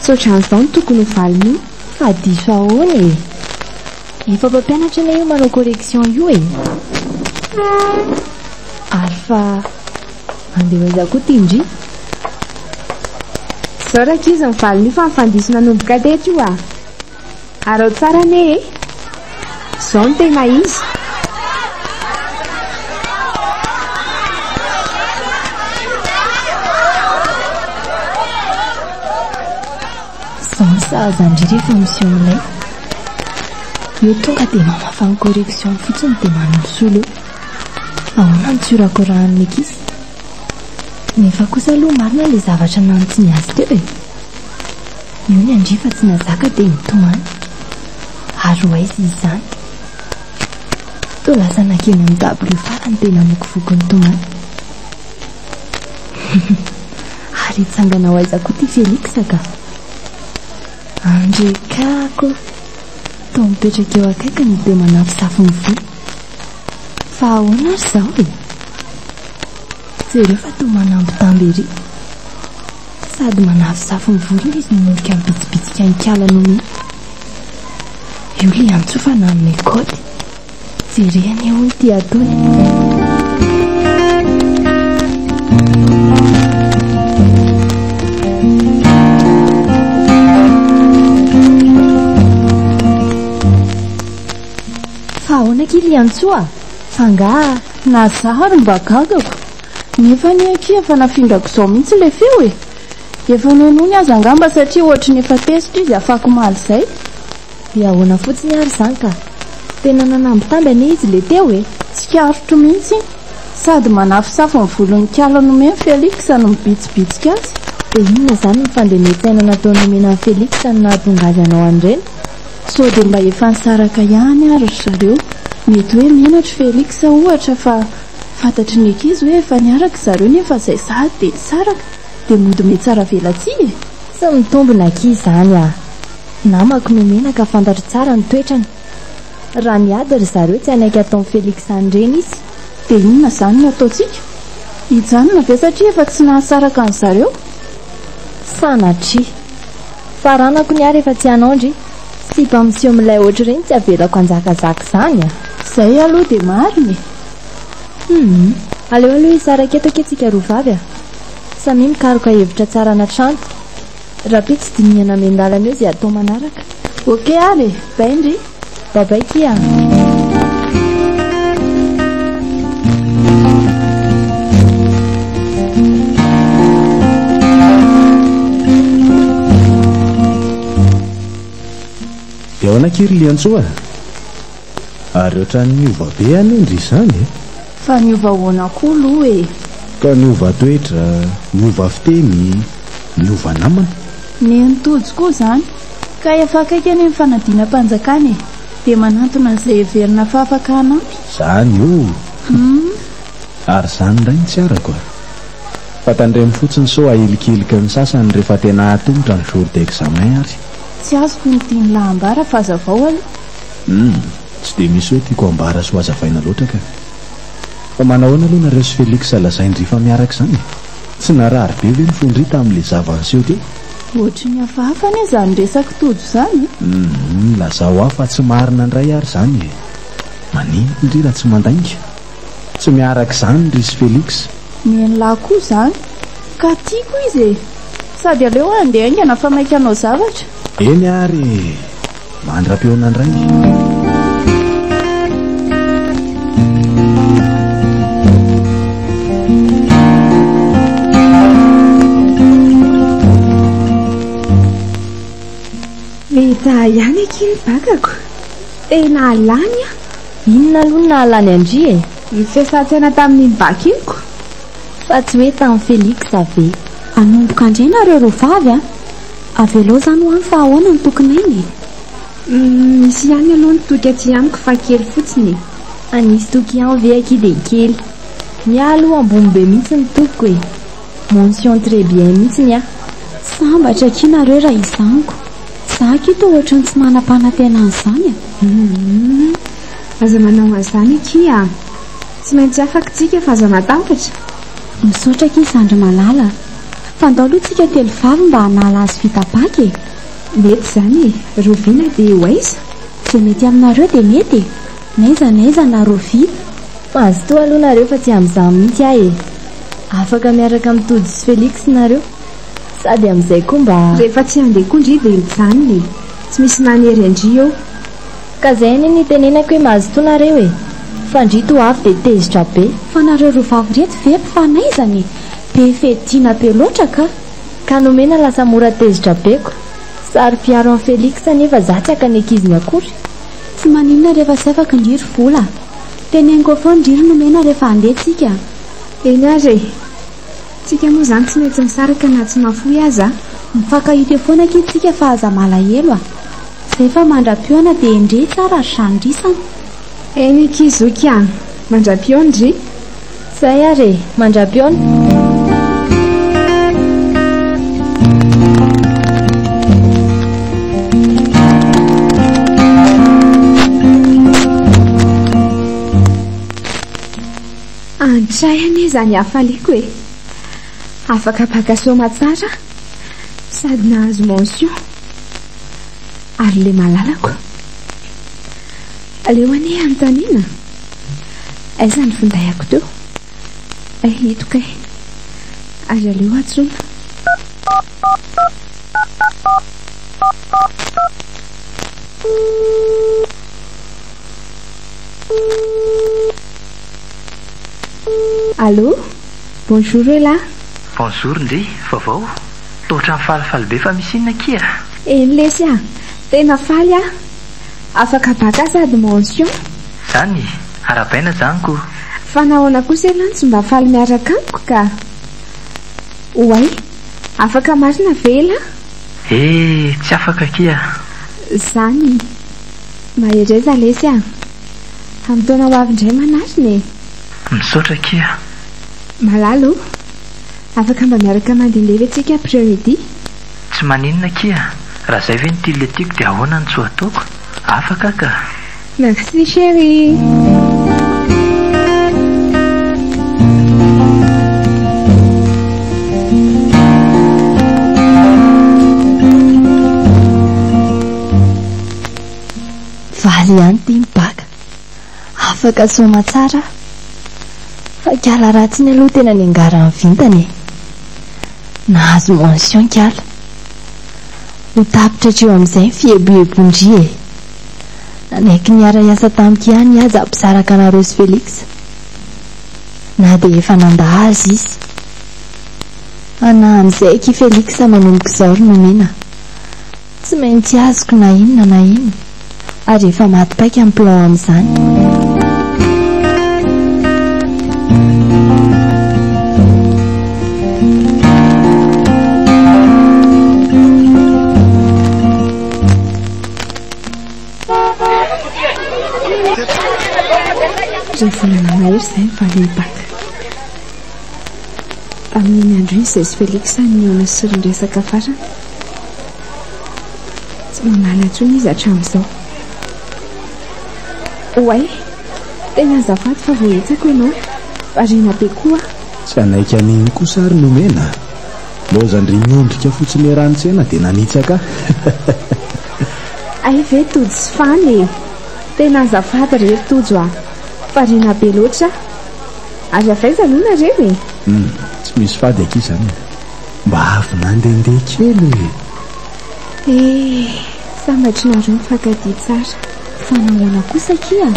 Saotra an'izao no tokony ho valiny io. Fa diso ahoana e. Efa mpampianatra ilay io manao correction io e. Ary fa andeha aiza koa tindry zao raka izy mivaly fa mifandisona nomboka teto io arao tsara ne zao no tena izy zao sahazandry rehefa misy aminay eo tonga dia mamafany correction fotsiny dia manosolo eo ahoana nitsorako rahan'ny ankizy nefa kosa aloha marina ilay zavatra nanontiny azy teo io ny andry fa tsy nazaka dia mitomany ary ho aizy izany to lasa nakeny midabo ireo farany tena mokovoko ny tomany ary itsangana ho aiza koa ty Félix ka andrekako to mipetraka eo akaikiny dia manafy safiny volo fa ahoana ary zao jereo fa to manambitamby ery sady manafy safiny volony izy minorika mibitsibitsika nikalano mi io le antsofa na amin'ny kody jereny eo ty atony fa ahoana kily antsoa fanga na zahary mba gagako nefa ny aky efa nafindrako izao mihitsy le feo efa nonony azy angamba satria ohatry ny efa tesitra izy afako maly izay dia ahoana fotsiny ary zany ka tena nanambitamby ane izy le teo tsy karotro mihitsy sady manafy safiny volony kalano me Félix no mibitsibitsika azy dia inona zany ny fandemetsaina nataony mena ny Félix no nahatonga azy anao an'ireny so dia mba efa nisaraka ihany ary zareo mety hoe menatra Félix ohatra fa fantatry ny ankizy hoe efa niaraka zareo nefa izay sady dia saraka dia mody me tsara velatsi sy mitombona ankizy zany namako no menaka fantatry tsara ny toetrany raha niady ry zareo tsy anaiky ataon'ny Félix an'ireny izy dia inona zany no ataontsika hijanona ve satria efa tsy nahasaraka ny zareo sanatria faranako ny ary efa tsy anaondry sy mpamisieo amin'ilay ohatry ireny tsy avelako anjakazaka zany izay aloha dia mariny aleo aloha isaraka eto aketsika roa vavy samy mikaroka hevitra tsara natrano raha pe tsy dinihana mendalana eo izay atao manaraka oke ary baindry babaikia dia ao anakiry liantsoa ary ohatrany miova be any indry izany fa niova hoana koa aloha ka niova toetra niova fiteny niova namana ny nitojo koa zany ka efa akaiky any amin'ny fanadina-mpanjakany dia manantona an'izay heverina fa afaka hanampy zany io ary zany ndray ny tsy arako fa tandremy fotsiny so ahelikeliky ny sasany rehefa tena atongotra ny jour d'examen ary tsy azoko ny tiany lahambara fa azavao aloha tsy dia misy hoe tiako ambara so azavaina loatra ka fa manahoana aloha nareo sy Félix lazaindry fa miaraka izany tsy narary be ve nifondry tamin'ilay zavanseho teo ohatry ny hafahafany e zany resaka tojo izany lazao afa tsy marina indray ary izany manino indry raha tsy mandainga tsy miaraka izany ry sy Félix mien'lahy koa izany ka tiako izy sady aleo andeha aingana fa mainka anao zavatra eny ary mandra-peona indray meta ihany akiny bakako tena alany inona aloha na alany andry ny fiasan-tsaina tamin'iny bakiniko fa tsy hoe tamin'ny Félix ave anomboka andray nareo ro vavy avelao zany ho any fa ahoana ny tokonainy misy ihany aloha ny toky aty amiko fa kely fotsiny anisy toky ihany ve akidy kely mialo ambony be mihitsy ny toko mention très bien mihitsy ny sambatra ki nareo raha izaniko za kito ohatra ny tsy manam-panantena an'izany aza manao azany akia tsy maintsy afaka tsika fa aza matafatra misaotra ki zandry malala fa ndao aloha tsika telo vavy mba hanala azy vitapaky mety zany roviana dia hoaiza dia mety aminareo dia mety naiza na rovina mahazo toa aloha nareo fa tsy amin'izany mihitsy afaka miaraka mitody sy Felix nareo sady amin'izay koa mba rehefa tsy andeha koa ndry dia mijanony tsy misy nanery andry eo ka zay ny nitenenako hoe mahazo toanareo e fandrito avy dia tezitra be fa nareo rovavy reto ve mpifanaizany be fedina be loatra ka nomena lasa mora tezitra beko sary piaro amin'ny Felix nefa zatsaka ny ankiziny akory tsy maninona rehefa sy afaka indriry vola teneniko foana indriry nomena rehefa andehtsika eny ary tsika moa izany tsy mety misaraka na tsy mafoy aza mifankahito foana kitsika fa aza malahelo zay fa mandra-pioana dia indre tsara ry zandrisana eny ankizoky any mandra-pioana ndry zay ary mandra-pioana andray ane zany hafaliako e afaka pakasoma tsara sady nahazo mention ary le malalako aleo ane anontaniana aiza ny findayako teo hitoko e ary aleo atsona allô bonjour ela bonjour ndry vaovao tohatra mifalifaly be fa misy inona kia eny lesy a tena faly a afaka baka sady mention zany arabaina zanyko fa nahoana kosa elantsy mba faly miaraka amiko ka oay afaka marina vela tsy afaka kia zany mahereza lesy a amin'ny taona ho avy indray manariny misaotra kia malalo afaka mba miaraka mandehandeha antsika après-midi tsy maninona kia raha zay ve nitily tiako dia ahoana ny tsoa ataoko afaka ka merci chéri valy ihany ty mibaka afaka soma tsara fa kiala ratsy ny aloha tena ny angara ny vintany nahazo mention kiala ho tapitra hatreo amin'izay ny fieboebondry e nanaiky niara-iasa tamiko ihany aza mpisaraka anareo sy Felix na dia efa nandaha azy izy ana amin'izay ki Felix manomboka izao ry nomena tsy maintsy azoko na inona ary efa maty paika amin'ny plan amin'izany rehevolana mahery izay mivalebaka amin'iny andro iny izay sy Felix niona sy rin-resaka farany tsy mamala ntsony izy hatramin'izao oay tena azafady fa voahetsako ianao variana be koa tsy anaiky aniny kosa ary nomena lozandry miondrika fotsiny eran-tsena dia nanitsaka ay ve tody sy fany tena azafady rery tojo a variana be loatra ary avaiza aloha nareo tsy misy fady aky izany mba avy nandehandeha kely sambatry nareo mifankadia tsara fa nahoana kosa kia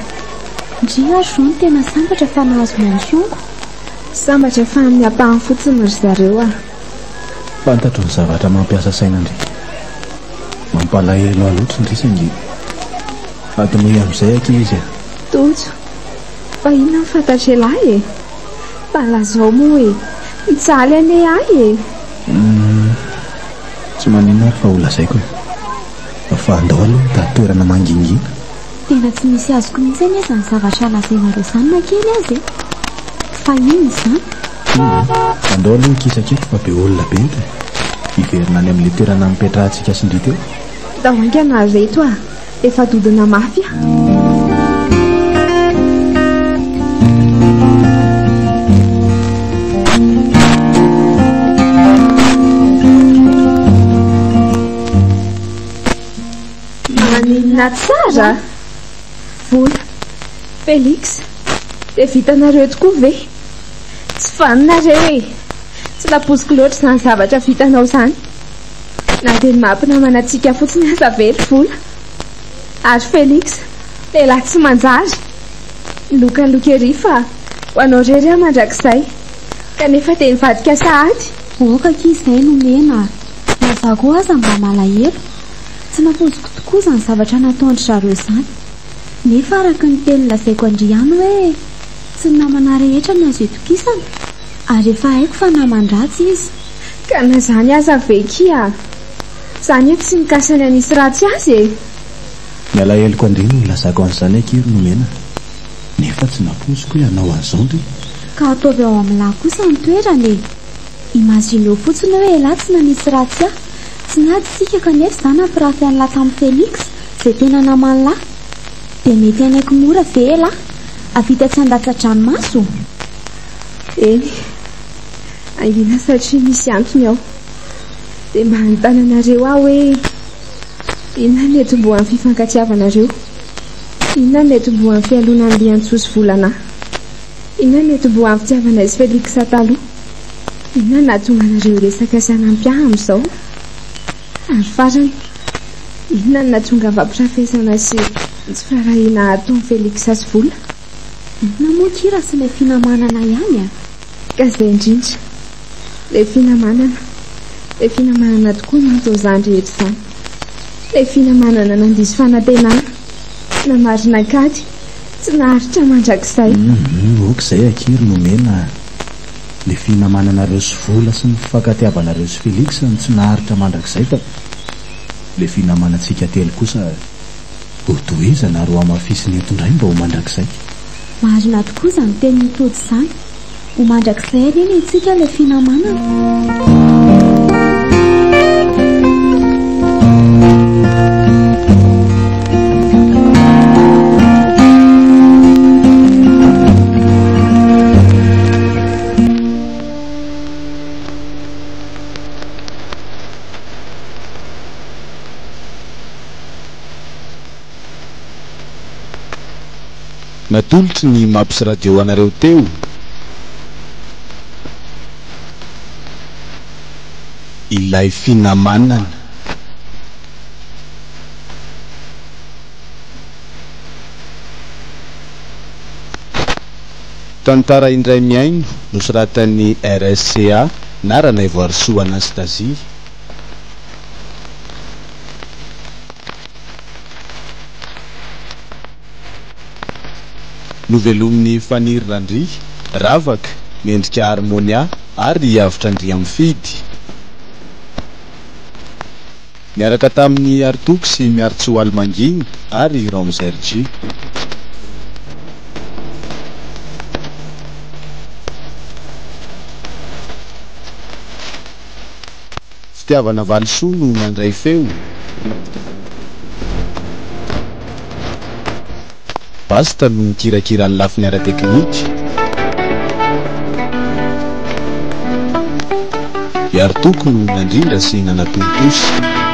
ndry ary zao no tena sambatra fa nahazo mentionko sambatra fa amin'ny ampahany fotsiny ry zareo a fantatro ny zavatra mampiasa saina ndry mampalahelo aloatra ndry sangy atiny amin'izay aky izy tojo fa inona mifantatra elahy e palazao moa e mitsaly ane ahy e tsy maninona ary fa olazaiko fa andao aloha da toerana mangingina tena tsy misy azoko mihitsy any aza ny zavatra lazainareo izany na kely azy fa iny izany andao aloha nikisakiko fa be olona be nto hiverina any amin'le toerana mipetrahantsika sindry teo da hoanka na reto a efa dodina mafy a maninona tsara vola Felix dia vitanareo tokoa ve Tsy vaninareo e, tsy laposiko loatra izany zavatra vitanao izany. Na dia ny mampinamana antsika fotsiny aza very vola. Ary Félix, lehilahy tsy manjary, lokaloka ery fa ho anao rery aho mandrakizay, kanefa dia nivadika sahady. Okaka izay no mena, mazako aza mba malahelo. Tsy nampoziko tokoa izany zavatra nataondry zareo izany. Nefa araka ny teny lazaiko Andriano hoe tsy ny namana rehetra no azo itokisana, ary efa haiko fa naman-dratsy izy. Ka na izany aza vekia, izany eto tsy mikasany anisy ratsy azy e. Mialaheloko Andriano no lazako an'izany akery no mena, nefa tsy nampoziko ianao an'izao ndry. Ka ataovy ao amin'lahy kosa ny toerana e. Imagineo fotsiny hoe lahy tsy nanisy ratsy ahy, tsy niady sika kanefa izany ampirafy an'lahy tamin'ny Félix izay tena namany lahy. Dia mety anaiko mora ve lahy, avita tsy andatsa-dranomaso? Eny, angina satria misy antony ao. Dia mba hanontanianareo aho hoe inona mety mbo amin'ny fifankatiavanareo, inona mety mbo amin'ny fialonan'ny Liantsosy volana, inona mety mbo amin'ny fitiavana izy Félix taloha, inona nahatonga anareo resaka sanam-piaha amin'izao, ary farany inona nahatonga vampirafesana sy tsy farahina ataon'ny Félix sy vola. Inona moa kira sy ilay finamanana ihany a? Ka izay indrindra, ilay finamanana tokoa no antony izany rehetra izany. Ilay finamanana nandisy fanantenana, namarina kady, tsy naharitra mandrakizay. Ok izay akery no mena, ilay finamananareo sy vola sy ny fifankatiavanareo sy Félix no tsy naharitra mandrakizay, fa ilay finamanantsika telo kosa hotohizana ro amafisiny eto indray mba ho mandrakizay. Marina tokoa izany teny mitody izany, ho mandrakizay reny itsika ilay finamanana. Natolotry ny mampisy radio anareo teo. Ilay finamanana. Tantara indray miaino nosoratan'ny RSCA na Ranaivoarisoa Anastasie. Novelomin'ny Faniry Randry, Ravaka, Mendrika Harmonia ary Avitra Andriamfidy. Miaraka tamin'ny Artoko sy Miartso Almanginy ary Ramzergy. Fitiavana Valisoa no nandray feo. Basta no mikirakira ny lafiny ara-teknika. Artoko no nandrindra sy nanatontosa.